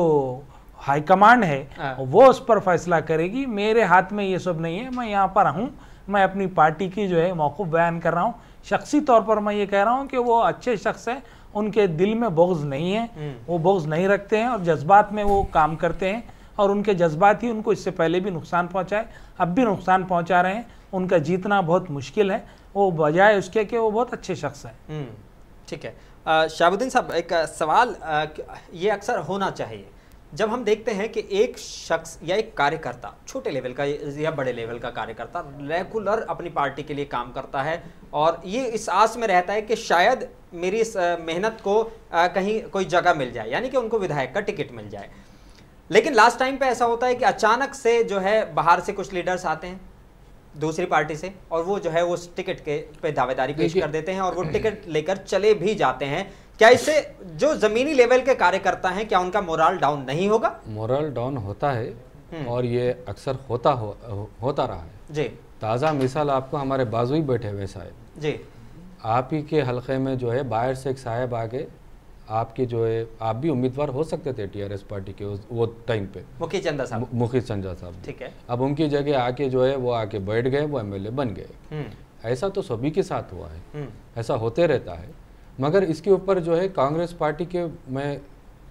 B: हाईकमांड है वो उस पर फैसला करेगी, मेरे हाथ में ये सब नहीं है। मैं यहाँ पर हूँ, मैं अपनी पार्टी की जो है मौक़िफ़ बयान कर रहा हूँ। शख्सी तौर पर मैं ये कह रहा हूँ कि वो अच्छे शख्स हैं, उनके दिल में बुग़्ज़ नहीं है, वो बुग़्ज़ नहीं रखते हैं और जज्बात में वो काम करते हैं। और उनके जज्बात ही उनको इससे पहले भी नुकसान पहुँचाए, अब भी नुकसान पहुँचा रहे हैं। उनका जीतना बहुत मुश्किल है, वो बजाय उसके कि वो बहुत अच्छे शख्स हैं।
A: ठीक है, शहाबुद्दीन साहब, एक सवाल ये अक्सर होना चाहिए जब हम देखते हैं कि एक शख्स या एक कार्यकर्ता, छोटे लेवल का या बड़े लेवल का कार्यकर्ता, रेगुलर अपनी पार्टी के लिए काम करता है और ये इस आस में रहता है कि शायद मेरी इस मेहनत को कहीं कोई जगह मिल जाए, यानी कि उनको विधायक का टिकट मिल जाए। लेकिन लास्ट टाइम पे ऐसा होता है कि अचानक से जो है बाहर से कुछ लीडर्स आते हैं दूसरी पार्टी से और वो जो है वो टिकट के पे दावेदारी पेश कर देते हैं और वो टिकट लेकर चले भी जाते हैं। क्या इससे जो जमीनी लेवल के कार्यकर्ता हैं, क्या उनका मोरल डाउन नहीं होगा?
C: मोरल डाउन होता है और ये अक्सर होता रहा है
A: जी।
C: ताज़ा मिसाल आपको हमारे बाजू ही बैठे हुए साहब
A: जी,
C: आप ही के हल्के में जो है बाहर से एक साहब आके आपके जो है, आप भी उम्मीदवार हो सकते थे टीआरएस पार्टी के वो टाइम पे,
A: मुखी चंदा साहब।
C: मुखी चंदा साहब,
A: ठीक है।
C: अब उनकी जगह आके जो है वो आके बैठ गए, वो एमएलए बन गए। ऐसा तो सभी के साथ हुआ है, ऐसा होते रहता है। मगर इसके ऊपर जो है कांग्रेस पार्टी के मैं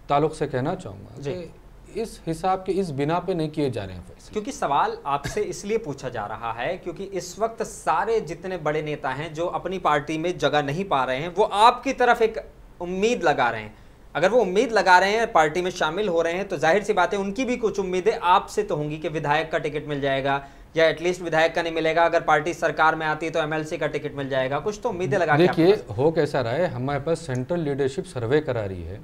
C: ताल्लुक से कहना चाहूँगा कि इस हिसाब के इस बिना पे नहीं किए जा रहे हैं फैसले।
A: क्योंकि सवाल आपसे इसलिए पूछा जा रहा है क्योंकि इस वक्त सारे जितने बड़े नेता हैं जो अपनी पार्टी में जगह नहीं पा रहे हैं, वो आपकी तरफ एक उम्मीद लगा रहे हैं। अगर वो उम्मीद लगा रहे हैं, पार्टी में शामिल हो रहे हैं, तो जाहिर सी बात है उनकी भी कुछ उम्मीदें आपसे तो होंगी कि विधायक का टिकट मिल जाएगा या एटलीस्ट विधायक का नहीं मिलेगा, अगर पार्टी सरकार में आती है तो एमएलसी का टिकट मिल जाएगा, कुछ तो उम्मीदें लगा के
C: देखिए हो कैसा रहा है, हमारे पास सेंट्रल लीडरशिप सर्वे करा रही है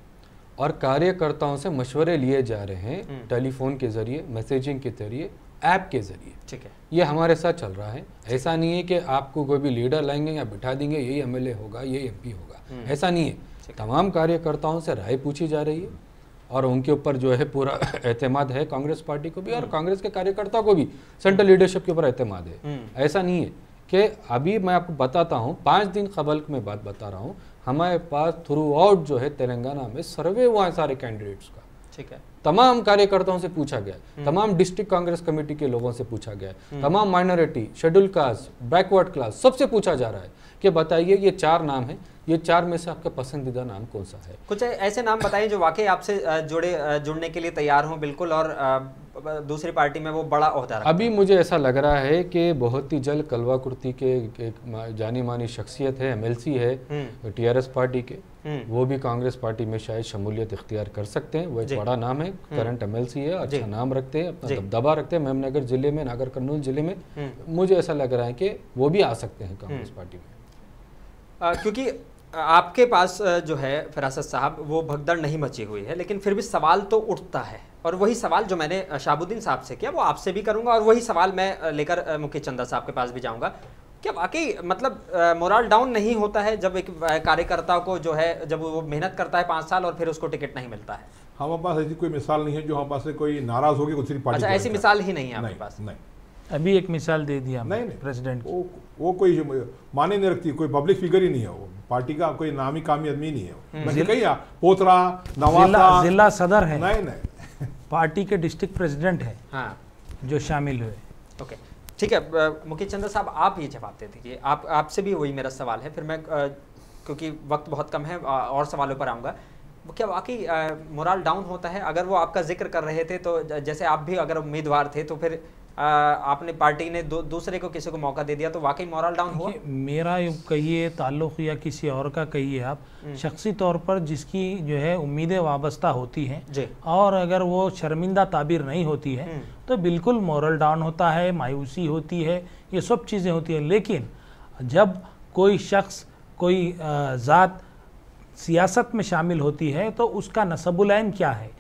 C: और कार्यकर्ताओं से मशवरे लिए जा रहे हैं टेलीफोन के जरिए, मैसेजिंग के जरिए, ऐप के जरिए।
A: ठीक है,
C: ये हमारे साथ चल रहा है। ऐसा नहीं है कि आपको कोई भी लीडर लाएंगे या बिठा देंगे यही एमएलए होगा, यही एमपी होगा, ऐसा नहीं है। तमाम कार्यकर्ताओं से राय पूछी जा रही है और उनके ऊपर जो है पूरा एतमाद है, कांग्रेस पार्टी को भी और कांग्रेस के कार्यकर्ताओं को भी सेंट्रल लीडरशिप के ऊपर एतमाद है। ऐसा नहीं है कि अभी मैं आपको बताता हूँ, 5 दिन कबल में बात बता रहा हूँ, हमारे पास थ्रू आउट जो है तेलंगाना में सर्वे हुआ है सारे कैंडिडेट्स का।
A: ठीक है,
C: तमाम कार्यकर्ताओं से पूछा गया, तमाम डिस्ट्रिक्ट कांग्रेस कमेटी के लोगों से पूछा गया, तमाम minority, schedule caste, backward class, सबसे पूछा जा रहा है कि बताइए ये 4 नाम हैं, ये 4 में से आपका पसंदीदा नाम कौन सा है?
A: कुछ ऐसे नाम बताइए जो वाकई आपसे जुड़ने के लिए तैयार हों बिल्कुल, और दूसरी पार्टी में वो बड़ा ओहदा रखते हैं।
C: अभी मुझे ऐसा लग रहा है कि बहुत ही जल्द कलवा कुर्ती के एक जानी मानी शख्सियत है, एमएलसी है टीआरएस पार्टी के, वो भी कांग्रेस पार्टी में शायद शमूलियत इख्तियार कर सकते हैं। वो एक बड़ा नाम है, करंट एमएलसी है, अच्छा नाम रखते हैं, अपना दबदबा रखते हैं मेमनगर जिले में, नागर कर्नूल जिले में। मुझे ऐसा लग रहा है कि वो भी आ सकते हैं कांग्रेस पार्टी में।
A: क्योंकि आपके पास जो है फिरासत साहब वो भगदड़ नहीं मची हुई है, लेकिन फिर भी सवाल तो उठता है, और वही सवाल जो मैंने शहाबुद्दीन साहब से किया वो आपसे भी करूंगा, और वही सवाल मैं लेकर मुकेश चंदा साहब के पास भी जाऊंगा। क्या वाकई मतलब मोरल डाउन नहीं होता है जब एक कार्यकर्ता को जो है, जब वो मेहनत करता है 5 साल और फिर उसको टिकट नहीं मिलता है?
D: हमारे पास ऐसी कोई मिसाल नहीं है जो हमारे पास से कोई नाराज होगी दूसरी पार्टी।
A: अच्छा, ऐसी मिसाल ही नहीं है आपके पास?
D: नहीं,
B: अभी एक मिसाल दे दिया
D: नहीं
B: प्रेसिडेंट,
D: वो कोई माने नहीं रखती, कोई पब्लिक फिगर ही नहीं है, वो पार्टी का कोई नामी कामी आदमी नहीं है। मैं कही पोतरा नवासा
B: जिला सदर है,
D: नहीं
B: पार्टी के डिस्ट्रिक्ट प्रेसिडेंट है,
A: हाँ,
B: जो शामिल हुए।
A: ओके, ठीक है मुकेश चंद्र साहब, आप ये जवाब दे दीजिए। आपसे भी वही मेरा सवाल है, फिर मैं क्योंकि वक्त बहुत कम है और सवालों पर आऊँगा। क्या वाकई मोरल डाउन होता है? अगर वो आपका जिक्र कर रहे थे तो जैसे आप भी अगर उम्मीदवार थे तो फिर आपने पार्टी ने दूसरे को किसी को मौका दे दिया, तो वाकई मोरल डाउन हुआ?
B: मेरा कहिए ताल्लुक़ या किसी और का कहिए आप, शख्सी तौर पर जिसकी जो है उम्मीदें वाबस्ता होती हैं और अगर वो शर्मिंदा ताबीर नहीं होती है तो बिल्कुल मोरल डाउन होता है, मायूसी होती है, ये सब चीज़ें होती हैं। लेकिन जब कोई शख्स, कोई ज़ात सियासत में शामिल होती है तो उसका नसबुलैन क्या है?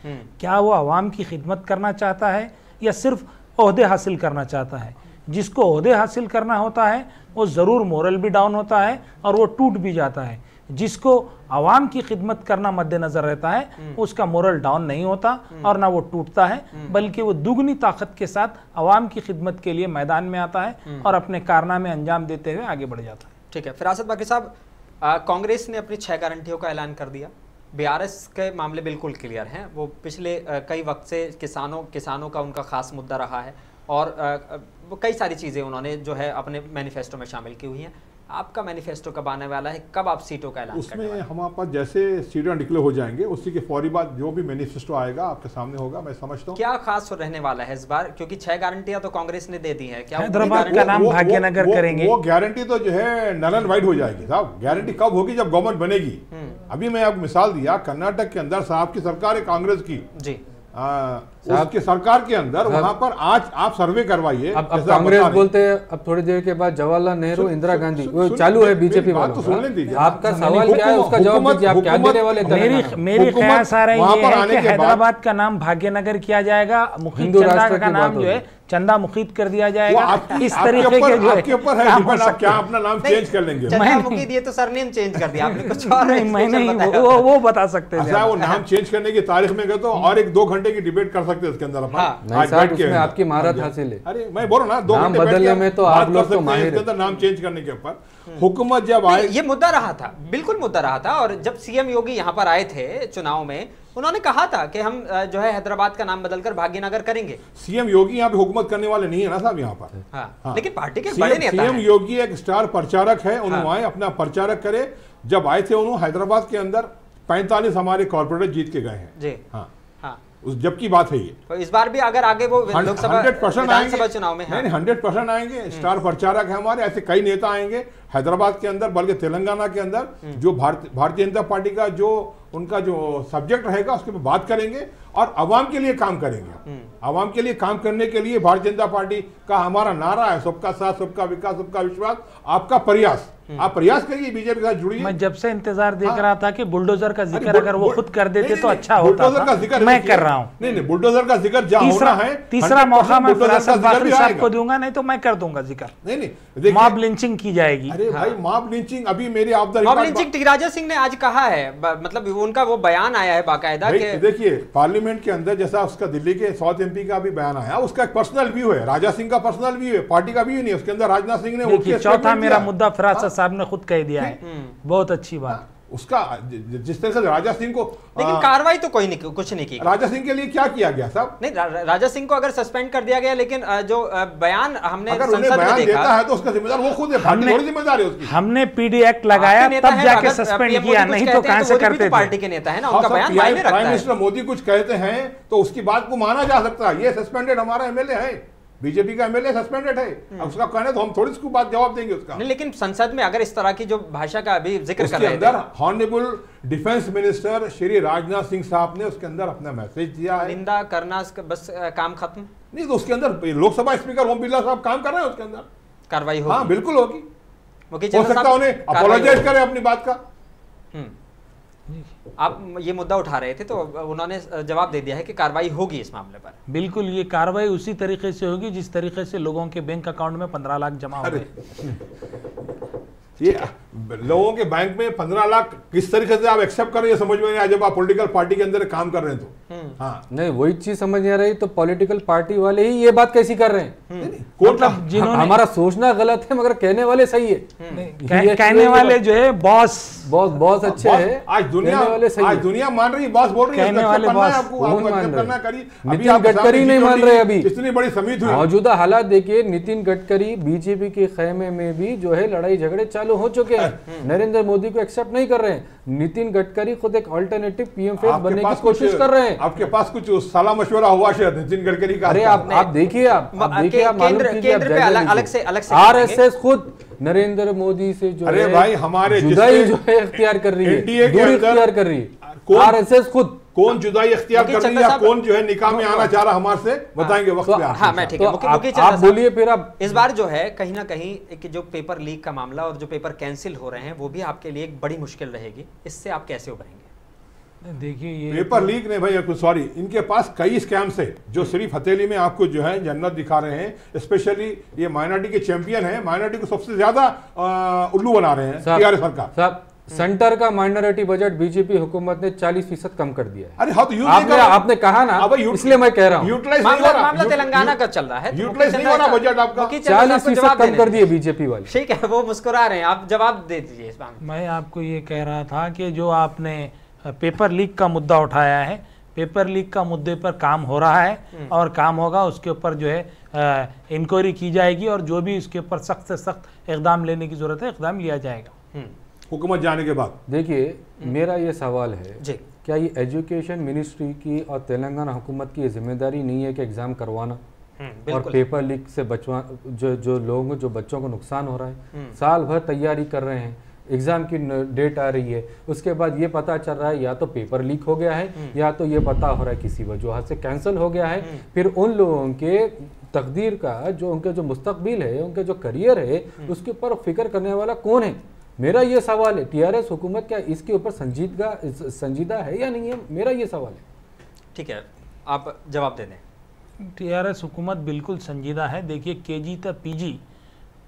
B: क्या वो आवाम की खिदमत करना चाहता है या सिर्फ ओहदे हासिल करना चाहता है? जिसको ओहदे हासिल करना होता है वो ज़रूर मोरल भी डाउन होता है और वो टूट भी जाता है। जिसको आवाम की खिदमत करना मद्देनज़र रहता है उसका मोरल डाउन नहीं होता और ना वो टूटता है, बल्कि वो दुगनी ताकत के साथ आवाम की खिदमत के लिए मैदान में आता है और अपने कारनामे अंजाम देते हुए आगे बढ़ जाता है।
A: ठीक है, फिरासत बाकी साहब, कांग्रेस ने अपनी 6 गारंटियों का ऐलान कर दिया। बीआरएस के मामले बिल्कुल क्लियर हैं, वो पिछले कई वक्त से किसानों का उनका खास मुद्दा रहा है और कई सारी चीज़ें उन्होंने जो है अपने मैनिफेस्टो में शामिल की हुई हैं। आपका मैनिफेस्टो कब आने वाला है? कब आप सीटों का ऐलान करने वाले हैं?
D: उसमें हमारे पास जैसे सीटें डिक्लेयर हो जाएंगे उसी के फौरी बाद जो भी मैनिफेस्टो आएगा आपके सामने होगा, मैं समझता हूँ।
A: क्या खास रहने वाला है इस बार, क्योंकि 6 गारंटियां तो कांग्रेस ने दे दी है? क्या
B: हैदराबाद का नाम भाग्यनगर करेंगे?
D: वो गारंटी तो जो है नल एंड वाइट हो जाएगी साहब। गारंटी कब होगी? जब गवर्नमेंट बनेगी। अभी मैं आपको मिसाल दिया, कर्नाटक के अंदर साहब की सरकार है कांग्रेस की जी, उसके सरकार के अंदर वहां पर आज आप सर्वे करवाइए।
C: अब कांग्रेस बोलते हैं, अब थोड़ी देर के बाद जवाहरलाल नेहरू, इंदिरा गांधी, वो चालू है बीजेपी वालों
D: तो सुन लीजिए।
C: आपका सवाल क्या है उसका जवाब दीजिए। आप क्या देने वाले?
B: मेरी ख्यास आ रही है कि हैदराबाद का नाम भाग्यनगर किया जाएगा, मुखीद चंदा का नाम जो है चंदा मुखीद कर दिया जाएगा। इस तरीके के जो
D: आपके ऊपर है, आप क्या अपना नाम चेंज कर लेंगे?
A: चंदा मुखीद, ये तो सरनेम चेंज कर दिया आपने, कुछ और
B: नहीं, मैं नहीं, वो बता सकते हैं।
D: अच्छा, वो नाम चेंज करने की तारीख में गए तो और 1-2 घंटे की डिबेट कर सकते हैं इसके अंदर अपन।
C: आपकी महारत हासिल है।
D: अरे मैं बोल रहा हूँ ना, 2 घंटे
C: बदलने में तो आप लोग तो माहिर
D: इसके अंदर नाम चेंज करने के ऊपर। हुकूमत जब आए,
A: ये मुद्दा रहा था, बिल्कुल मुद्दा रहा था, और जब सीएम योगी यहाँ पर आए थे चुनाव में, उन्होंने कहा था कि हम जो है हैदराबाद का नाम बदलकर भाग्यनगर करेंगे।
D: सीएम योगी यहाँ पे हुकूमत करने वाले नहीं है ना साहब यहाँ पर।
A: हाँ। लेकिन पार्टी के बड़े नेता हैं।
D: सीएम योगी एक स्टार प्रचारक है, उन्होंने अपना प्रचारक करे। जब आए थे उन्होंने हैदराबाद के अंदर 45 हमारे कॉर्पोरेटर जीत के गए हैं जी। हाँ, उस जब की बात है ये।
A: तो इस बार भी अगर आगे वो लोकसभा
D: 100% आएंगे
A: चुनाव में,
D: नहीं 100% आएंगे। स्टार प्रचारक है हमारे, ऐसे कई नेता आएंगे हैदराबाद के अंदर, बल्कि तेलंगाना के अंदर जो भारतीय जनता पार्टी का जो उनका जो सब्जेक्ट रहेगा उसके ऊपर बात करेंगे और आवाम के लिए काम करेंगे। आवाम के लिए काम करने के लिए भारतीय जनता पार्टी का हमारा नारा है, सबका साथ, सबका विकास, सबका विश्वास, आपका प्रयास। आप प्रयास करिए, बीजेपी के साथ जुड़िए।
B: मैं जब से इंतजार देख रहा था कि बुलडोजर का जिक्र अगर वो खुद कर देते तो अच्छा होता था। मैं कर रहा हूँ।
D: नहीं, बुलडोजर का जिक्र जहाँ होना है,
B: तीसरा मौका मैं फरासत बाकरी साहब को दूंगा, नहीं तो मैं कर दूंगा जिक्र।
D: नहीं,
B: मॉब लिंचिंग की जाएगी।
D: अरे भाई, मॉब लिंचिंग अभी मेरी
A: mob lynching T Raja Singh ने आज कहा है, मतलब उनका वो बयान आया है बाकायदा।
D: देखिए, पार्लियामेंट के अंदर जैसा उसका दिल्ली के साउथ एमपी का भी बयान आया, उसका एक पर्सनल व्यू है, राजा सिंह का पर्सनल व्यू है, पार्टी का व्यू नहीं। उसके अंदर राजनाथ सिंह ने
B: चौथा मेरा मुद्दा फरासत साहब ने खुद कह दिया है, बहुत अच्छी बात।
D: उसका जिस तरह से राजा सिंह को,
A: लेकिन कार्रवाई तो कोई नहीं, कुछ नहीं की।
D: राजा सिंह के लिए क्या किया गया साहब?
A: नहीं, राजा सिंह को अगर सस्पेंड कर दिया गया, लेकिन जो बयान हमने
D: अगर उन्हें बयान देता है तो उसका जिम्मेदार वो खुद है, पार्टी थोड़ी जिम्मेदार है उसकी।
B: हमने पीडी एक्ट लगाया तब जाके सस्पेंड किया, नहीं तो कहां से करते थे?
A: पार्टी के नेता है ना, उनका बयान मायने रखता है।
D: प्राइम मिनिस्टर मोदी कुछ कहते हैं तो उसकी बात को माना जा सकता है। ये सस्पेंडेड हमारा एमएलए है, बीजेपी का एमएलए सस्पेंडेड है, अब उसका कहने तो हम थोड़ी इसको बात जवाब देंगे उसका।
A: नहीं, लेकिन संसद में अगर इस तरह की जो भाषा का अभी जिक्र कर रहे
D: थे, honourable defence minister Shri Rajnath Singh साहब ने उसके अंदर अपना मैसेज दिया है।
A: निंदा करना बस काम खत्म
D: नहीं, तो उसके अंदर लोकसभा स्पीकर ओम बिरला साहब काम कर रहे हैं, उसके अंदर
A: कार्रवाई होगी।
D: हाँ, बिल्कुल होगी। हो सकता है उन्हें अपोलोजाइज करें अपनी बात का।
A: आप ये मुद्दा उठा रहे थे तो उन्होंने जवाब दे दिया है कि कार्रवाई होगी इस मामले पर।
B: बिल्कुल, ये कार्रवाई उसी तरीके से होगी जिस तरीके से लोगों के बैंक अकाउंट में 15 लाख जमा हो गए।
D: ये लोगों के बैंक में 15 लाख किस तरीके से आप एक्सेप्ट कर रहे हैं, समझ में नहीं आया जब आप पॉलिटिकल पार्टी के अंदर काम कर रहे हैं तो। हाँ,
C: नहीं, वही चीज समझ नहीं आ रही तो पॉलिटिकल पार्टी वाले ही ये बात कैसी कर रहे हैं?
B: मतलब जिन्होंने,
C: हमारा सोचना गलत है मगर कहने वाले सही है।
B: कहने वाले जो है
C: बॉस अच्छे है।
D: आज दुनिया मान रही, बॉस बोल रही है,
B: कहने वाले बॉस
C: नितिन गडकरी नहीं मान रहे। अभी
D: इतनी बड़ी समिति हुई,
C: मौजूदा हालात देखिए, नितिन गडकरी बीजेपी के खेमे में भी जो है लड़ाई झगड़े चालू हो चुके हैं, नरेंद्र मोदी को एक्सेप्ट नहीं कर रहे हैं। नितिन गडकरी खुद एक अल्टरनेटिव पीएम फेस बनने की कोशिश कर रहे हैं।
D: आपके पास कुछ सलाह मशवरा हुआ शायद नितिन गडकरी का?
C: अरे आप देखिए, आप आरएसएस खुद नरेंद्र मोदी से जो
D: है भाई हमारे
C: जुदाई जो है इख्तियार कर रही है, दूरी इख्तियार कर रही है आरएसएस खुद।
D: कौन जुदाई इख्तियार कर रही है, कौन जो है निकाह में आना चाह रहा हमारे से, बताएंगे वक्त पे।
A: हाँ, मैं ठीक है,
C: आप बोलिए फिर। आप
A: इस बार जो है कहीं ना कहीं एक जो पेपर लीक का मामला और जो पेपर कैंसिल हो रहे हैं वो भी आपके लिए एक बड़ी मुश्किल रहेगी, इससे आप कैसे उभरेंगे?
B: देखिए, ये
D: पेपर लीक नहीं भाई, सॉरी, इनके पास कई स्कैम्स है जो सिर्फ हथेली में आपको जो है जन्नत दिखा रहे हैं। स्पेशली ये माइनॉरिटी के चैंपियन है, माइनॉरिटी को सबसे ज्यादा उल्लू बना रहे हैं टीआरएस सरकार।
C: साहब, सेंटर का माइनॉरिटी बजट बीजेपी हुकूमत ने 40% कम कर दिया है।
D: अरे हाँ, तो
C: आपने कहा ना, इसलिए मैं कह रहा हूँ
D: यूटिलाइज
A: मामला तेलंगाना का चल रहा है,
D: यूटिलाइज नहीं हो रहा बजट आपका।
C: 40% कम कर दिए बीजेपी वाले।
A: ठीक है, वो मुस्कुरा रहे हैं, आप जवाब दे दीजिए इस मामले।
B: मैं आपको ये कह रहा था कि जो आपने पेपर लीक का मुद्दा उठाया है, पेपर लीक का मुद्दे पर काम हो रहा है और काम होगा, उसके ऊपर जो है इंक्वायरी की जाएगी और जो भी उसके ऊपर सख्त से सख्त इकदाम लेने की जरूरत है, इकदाम लिया जाएगा
D: हुकूमत जाने के बाद।
C: देखिए, मेरा ये सवाल है, क्या ये एजुकेशन मिनिस्ट्री की और तेलंगाना हुकूमत की जिम्मेदारी नहीं है कि एग्जाम करवाना और पेपर लीक से बचवा, जो लोगों, जो बच्चों को नुकसान हो रहा है, साल भर तैयारी कर रहे हैं, एग्जाम की डेट आ रही है, उसके बाद ये पता चल रहा है या तो पेपर लीक हो गया है या तो ये पता हो रहा है किसी वजह से कैंसिल हो गया है। फिर उन लोगों के तकदीर का, जो उनके जो मुस्तकबिल है, उनके जो करियर है, उसके ऊपर फिक्र करने वाला कौन है? मेरा ये सवाल है, टीआरएस हुकूमत क्या इसके ऊपर संजीदा है या नहीं है? मेरा ये सवाल है।
A: ठीक है, आप जवाब दे दें।
B: टीआरएस हुकूमत बिल्कुल संजीदा है। देखिए, केजी तक पीजी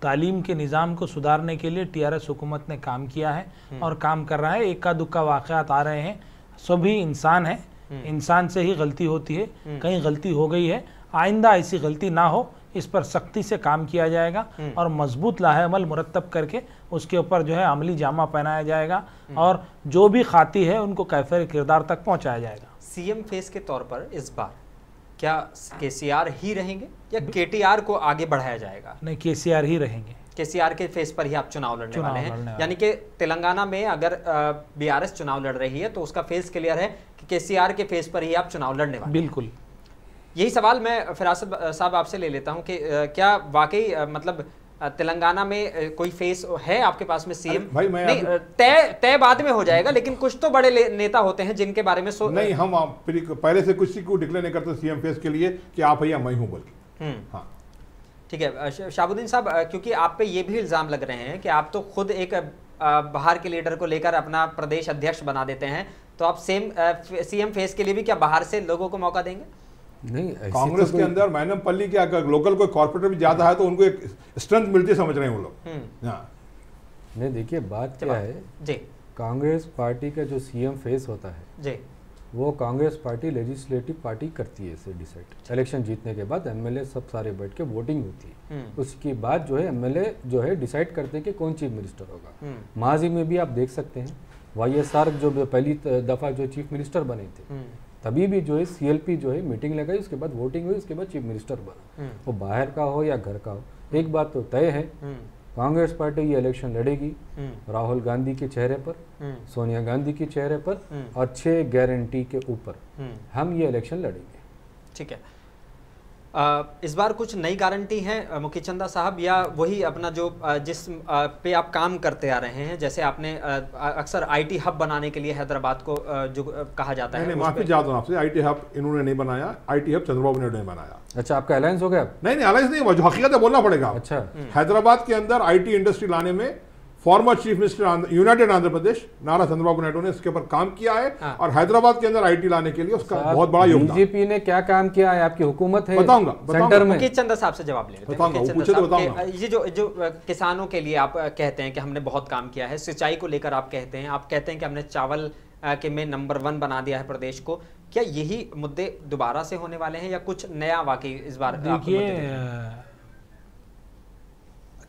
B: तालीम के निज़ाम को सुधारने के लिए टीआरएस हुकूमत ने काम किया है और काम कर रहा है। इक्का दुक्का वाक़यात आ रहे हैं, सभी इंसान है, इंसान से ही गलती होती है, कहीं गलती हो गई है, आइंदा ऐसी गलती ना हो, इस पर सख्ती से काम किया जाएगा और मजबूत लाहेअमल मुरतब करके उसके ऊपर जो है अमली जामा पहनाया जाएगा और जो भी खाती है उनको कैफिर किरदार तक पहुंचाया जाएगा।
A: सीएम फेस के तौर पर इस बार क्या केसीआर ही रहेंगे या केटीआर को आगे बढ़ाया जाएगा?
B: नहीं, केसीआर ही रहेंगे।
A: केसीआर के फेस पर ही आप चुनाव लड़ने वाले हैं, यानी कि तेलंगाना में अगर बीआरएस चुनाव लड़ रही है तो उसका फेस क्लियर है कि केसीआर के फेस पर ही आप चुनाव लड़ने वाले।
B: बिल्कुल।
A: यही सवाल मैं फरासत साहब आपसे ले लेता हूं कि क्या वाकई मतलब तेलंगाना में कोई फेस है आपके पास में सीएम?
D: भाई मैं
A: नहीं, तय बाद में हो जाएगा, लेकिन कुछ तो बड़े नेता होते हैं जिनके बारे में
D: नहीं, हम पहले से किसी को डिक्लेयर नहीं करते सीएम फेस के लिए कि आप है या मैं हूं बोल के। हाँ
A: ठीक है शहाबुद्दीन साहब, क्योंकि आप पे ये भी इल्जाम लग रहे हैं कि आप तो खुद एक बाहर के लीडर को लेकर अपना प्रदेश अध्यक्ष बना देते हैं, तो आप सीएम फेस के लिए भी क्या बाहर से लोगों को मौका देंगे?
C: नहीं,
D: कांग्रेस के अंदर मैनमपल्ली के अगर लोकल कोई कॉर्पोरेटर भी ज्यादा है तो उनको एक स्ट्रेंथ मिलती समझ रहे हैं वो लोग।
C: नहीं देखिए, बात क्या है
A: जी,
C: कांग्रेस पार्टी का जो सीएम फेस होता है
A: जी,
C: वो कांग्रेस पार्टी लेजिस्लेटिव पार्टी करती है इसे डिसाइड। इलेक्शन जीतने के बाद एमएलए सब सारे बैठ के वोटिंग होती है, उसके बाद जो है एमएलए जो है डिसाइड करते हैं कि कौन चीफ मिनिस्टर होगा। माजी में भी आप देख सकते हैं वाईएसआर जो पहली दफा जो चीफ मिनिस्टर बने थे, तभी भी जो है सीएलपी जो है मीटिंग लगाई, उसके बाद वोटिंग हुई, उसके बाद चीफ मिनिस्टर बना। वो बाहर का हो या घर का हो, एक बात तो तय है, कांग्रेस पार्टी ये इलेक्शन लड़ेगी राहुल गांधी के चेहरे पर, सोनिया गांधी के चेहरे पर और 6 गारंटी के ऊपर हम ये इलेक्शन लड़ेंगे।
A: ठीक है, इस बार कुछ नई गारंटी है मुखी चंदा साहब, या वही अपना जो जिस पे आप काम करते आ रहे हैं? जैसे आपने अक्सर आईटी हब बनाने के लिए हैदराबाद को जो कहा जाता है।
D: नहीं, माफी चाहता हूं आपसे, आईटी हब इन्होंने नहीं बनाया, आईटी हब चंद्रबाबू नायडू ने बनाया।
C: अच्छा, आपका अलायंस हो गया?
D: नहीं, अलायंस नहीं हुआ, जो हकीकत है बोलना पड़ेगा।
C: अच्छा,
D: हैदराबाद के अंदर आईटी इंडस्ट्री लाने में former chief minister united Andhra Pradesh Nara Chandrababu Naidu ने इसके ऊपर काम किया है और हैदराबाद के अंदर आईटी लाने के लिए उसका बहुत बड़ा योगदान।
C: बीजेपी ने क्या काम किया है? आपकी हुकूमत है,
D: बताऊंगा
C: सेंटर में।
A: मुकेश चंदा साहब से जवाब ले लेते हैं। ये जो किसानों के लिए आप कहते हैं कि हमने बहुत काम किया है, सिंचाई को लेकर आप कहते हैं कि हमने चावल के में नंबर 1 बना दिया है प्रदेश को, क्या यही मुद्दे दोबारा से होने वाले हैं या कुछ नया वाकई इस बार?
B: देखिए,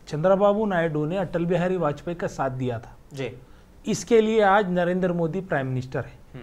B: चंद्रबाबू नायडू ने अटल बिहारी वाजपेयी का साथ दिया था
A: जी,
B: इसके लिए आज नरेंद्र मोदी प्राइम मिनिस्टर है।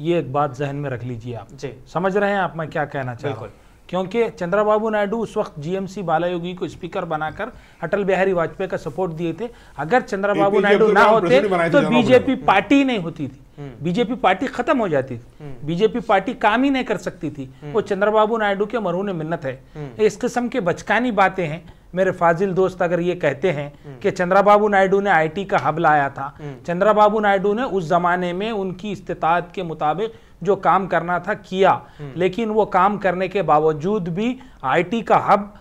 B: ये एक बात जहन में रख लीजिए आप जी। समझ रहे हैं आप मैं क्या कहना चाह रहा हूँ? क्योंकि चंद्रबाबू नायडू उस वक्त जीएमसी बालायोगी को स्पीकर बनाकर अटल बिहारी वाजपेयी का सपोर्ट दिए थे। अगर चंद्रबाबू नायडू ना होते तो बीजेपी पार्टी नहीं होती थी, बीजेपी पार्टी खत्म हो जाती थी, बीजेपी पार्टी काम ही नहीं कर सकती थी। वो चंद्रबाबू नायडू के मरहून मिन्नत है। इस किस्म के बचकानी बातें हैं। मेरे फाजिल दोस्त अगर ये कहते हैं कि चंद्रबाबू नायडू ने आईटी का हब लाया था, चंद्रबाबू नायडू ने उस जमाने में उनकी इस्तिताअत के मुताबिक जो काम करना था किया, लेकिन वो काम करने के बावजूद भी आईटी का हब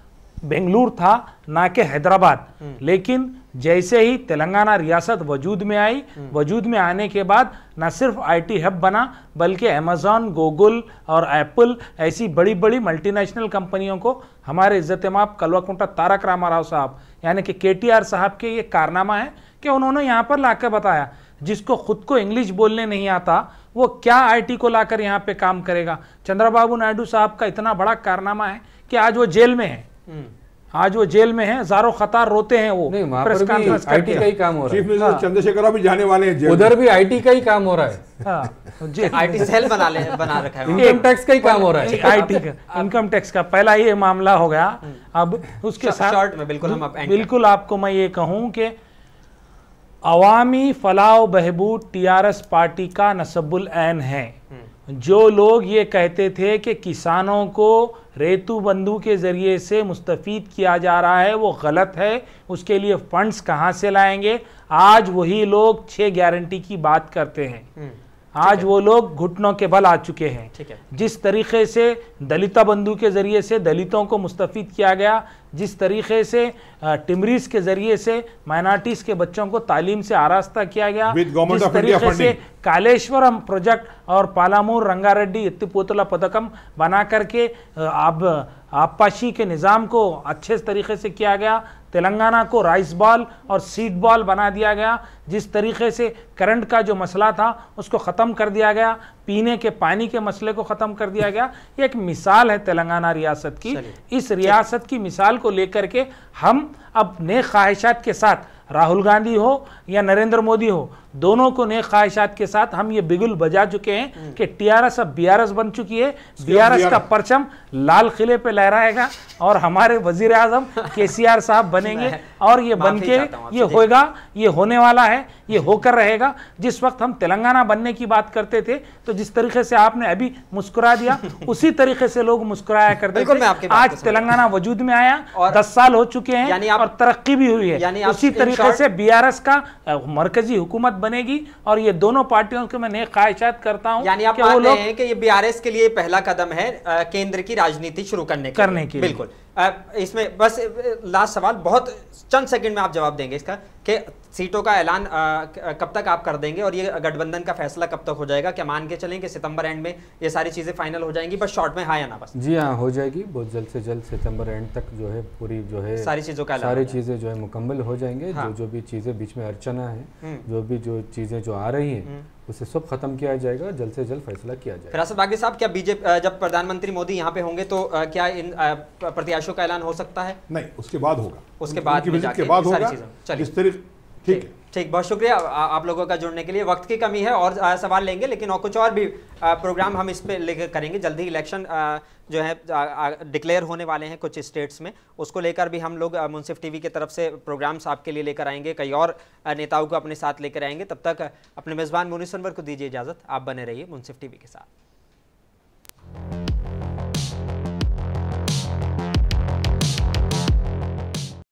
B: बेंगलुरु था ना कि हैदराबाद। लेकिन जैसे ही तेलंगाना रियासत वजूद में आई, वजूद में आने के बाद न सिर्फ आईटी हब बना बल्कि अमेज़न, गूगल और एप्पल ऐसी बड़ी बड़ी मल्टीनेशनल कंपनियों को हमारे इज्जत-ए-माब कल्वाकुंटा तारक रामाराव साहब यानी कि केटीआर साहब के ये कारनामा है कि उन्होंने यहाँ पर लाकर बताया, जिसको खुद को इंग्लिश बोलने नहीं आता वो क्या आईटी को लाकर यहाँ पे काम करेगा। चंद्रबाबू नायडू साहब का इतना बड़ा कारनामा है कि आज वो जेल में है, आज वो जेल में है, हजारों खतार रोते हैं। वो
C: प्रेस कॉन्फ्रेंस आईटी का ही काम हो रहा है।
D: चीफ मिनिस्टर चंद्रशेखर भी जाने वाले हैं जेल,
C: उधर भी आईटी का ही काम हो रहा है।
A: आईटी सेल बना रखा है,
C: इनकम टैक्स का ही काम हो रहा है।
B: आईटी का, इनकम टैक्स का पहला ये मामला हो गया। अब उसके साथ
A: शॉर्ट में
B: बिल्कुल आपको मैं ये कहूं कि अवामी फलाह बहबूद टीआरएस पार्टी का नसबुल ऐन है। जो लोग ये कहते थे कि किसानों को रेतु बंधु के जरिए से मुस्तफीद किया जा रहा है, वो गलत है। उसके लिए फंड्स कहाँ से लाएंगे? आज वही लोग 6 गारंटी की बात करते हैं। आज वो लोग घुटनों के बल आ चुके हैं। जिस तरीके से दलिता बंधु के जरिए से दलितों को मुस्तफीद किया गया, जिस तरीके से टिमरीज के जरिए से माइनॉरिटीज के बच्चों को तालीम से आरास्ता किया गया, जिस तरीके से कालेश्वरम प्रोजेक्ट और पालामूर रंगारेड्डी एत्तिपोतुला पदकम बना करके आबपाशी के निज़ाम को अच्छे तरीके से किया गया, तेलंगाना को राइस बॉल और सीड बॉल बना दिया गया, जिस तरीके से करंट का जो मसला था उसको ख़त्म कर दिया गया, पीने के पानी के मसले को ख़त्म कर दिया गया। ये एक मिसाल है तेलंगाना रियासत की। इस रियासत की मिसाल को लेकर के हम अब नेक ख्वाहिशात के साथ राहुल गांधी हो या नरेंद्र मोदी हो, दोनों को नेक ख्वाहिशात के साथ हम ये बिगुल बजा चुके हैं कि टीआरएस अब बीआरएस बन चुकी है। बीआरएस का परचम लाल किले पे लहराएगा और हमारे वजीर आजम केसीआर साहब बनेंगे और ये बनके ये होगा, ये होने वाला है, ये होकर रहेगा। जिस वक्त हम तेलंगाना बनने की बात करते थे तो जिस तरीके से आपने अभी मुस्कुरा दिया उसी तरीके से लोग मुस्कुराया करते थे। आज तेलंगाना वजूद में आया और 10 साल हो चुके हैं और तरक्की भी हुई है। उसी तरीके से बीआरएस का मरकजी हुकूमत बनेगी और ये दोनों पार्टियों के मैं नेक ख्वाहिशात करता हूं।
A: यानी आप मानते हैं कि ये बीआरएस के लिए पहला कदम है केंद्र की राजनीति शुरू करने के लिए। बिल्कुल। इसमें बस लास्ट सवाल, बहुत चंद सेकंड में आप जवाब देंगे इसका कि सीटों का ऐलान कब तक आप कर देंगे और ये गठबंधन का फैसला कब तक हो जाएगा? क्या मान के चलें कि सितंबर एंड में ये सारी चीजें फाइनल हो जाएंगी? बस शॉर्ट में हाँ या ना? बस
C: जी हाँ, हो जाएगी बहुत जल्द से जल्द। सितंबर एंड तक जो है पूरी जो है
A: सारी चीजों का
C: सारी चीजें जो है मुकम्मल हो जाएंगे। हाँ। जो भी चीजें बीच में अर्चना है, जो चीजें जो आ रही हैं उसे सब खत्म किया जाएगा, जल्द से जल्द फैसला किया जाएगा।
A: फिरासत बागी साहब, क्या बीजेपी जब प्रधानमंत्री मोदी यहाँ पे होंगे तो क्या इन प्रत्याशियों का ऐलान हो सकता है?
D: नहीं, उसके बाद होगा।
A: उसके बाद
D: होगा। चलिए,
A: ठीक, बहुत शुक्रिया आप लोगों का जुड़ने के लिए। वक्त की कमी है और सवाल लेंगे, लेकिन और कुछ और भी प्रोग्राम हम इस पे लेकर करेंगे। जल्दी इलेक्शन जो है डिक्लेयर होने वाले हैं कुछ स्टेट्स में, उसको लेकर भी हम लोग मुंसिफ टीवी की तरफ से प्रोग्राम्स आपके लिए लेकर आएंगे। कई और नेताओं को अपने साथ लेकर आएंगे। तब तक अपने मेज़बान मोनिस अनवर को दीजिए इजाज़त। आप बने रहिए मुंसिफ टीवी के साथ।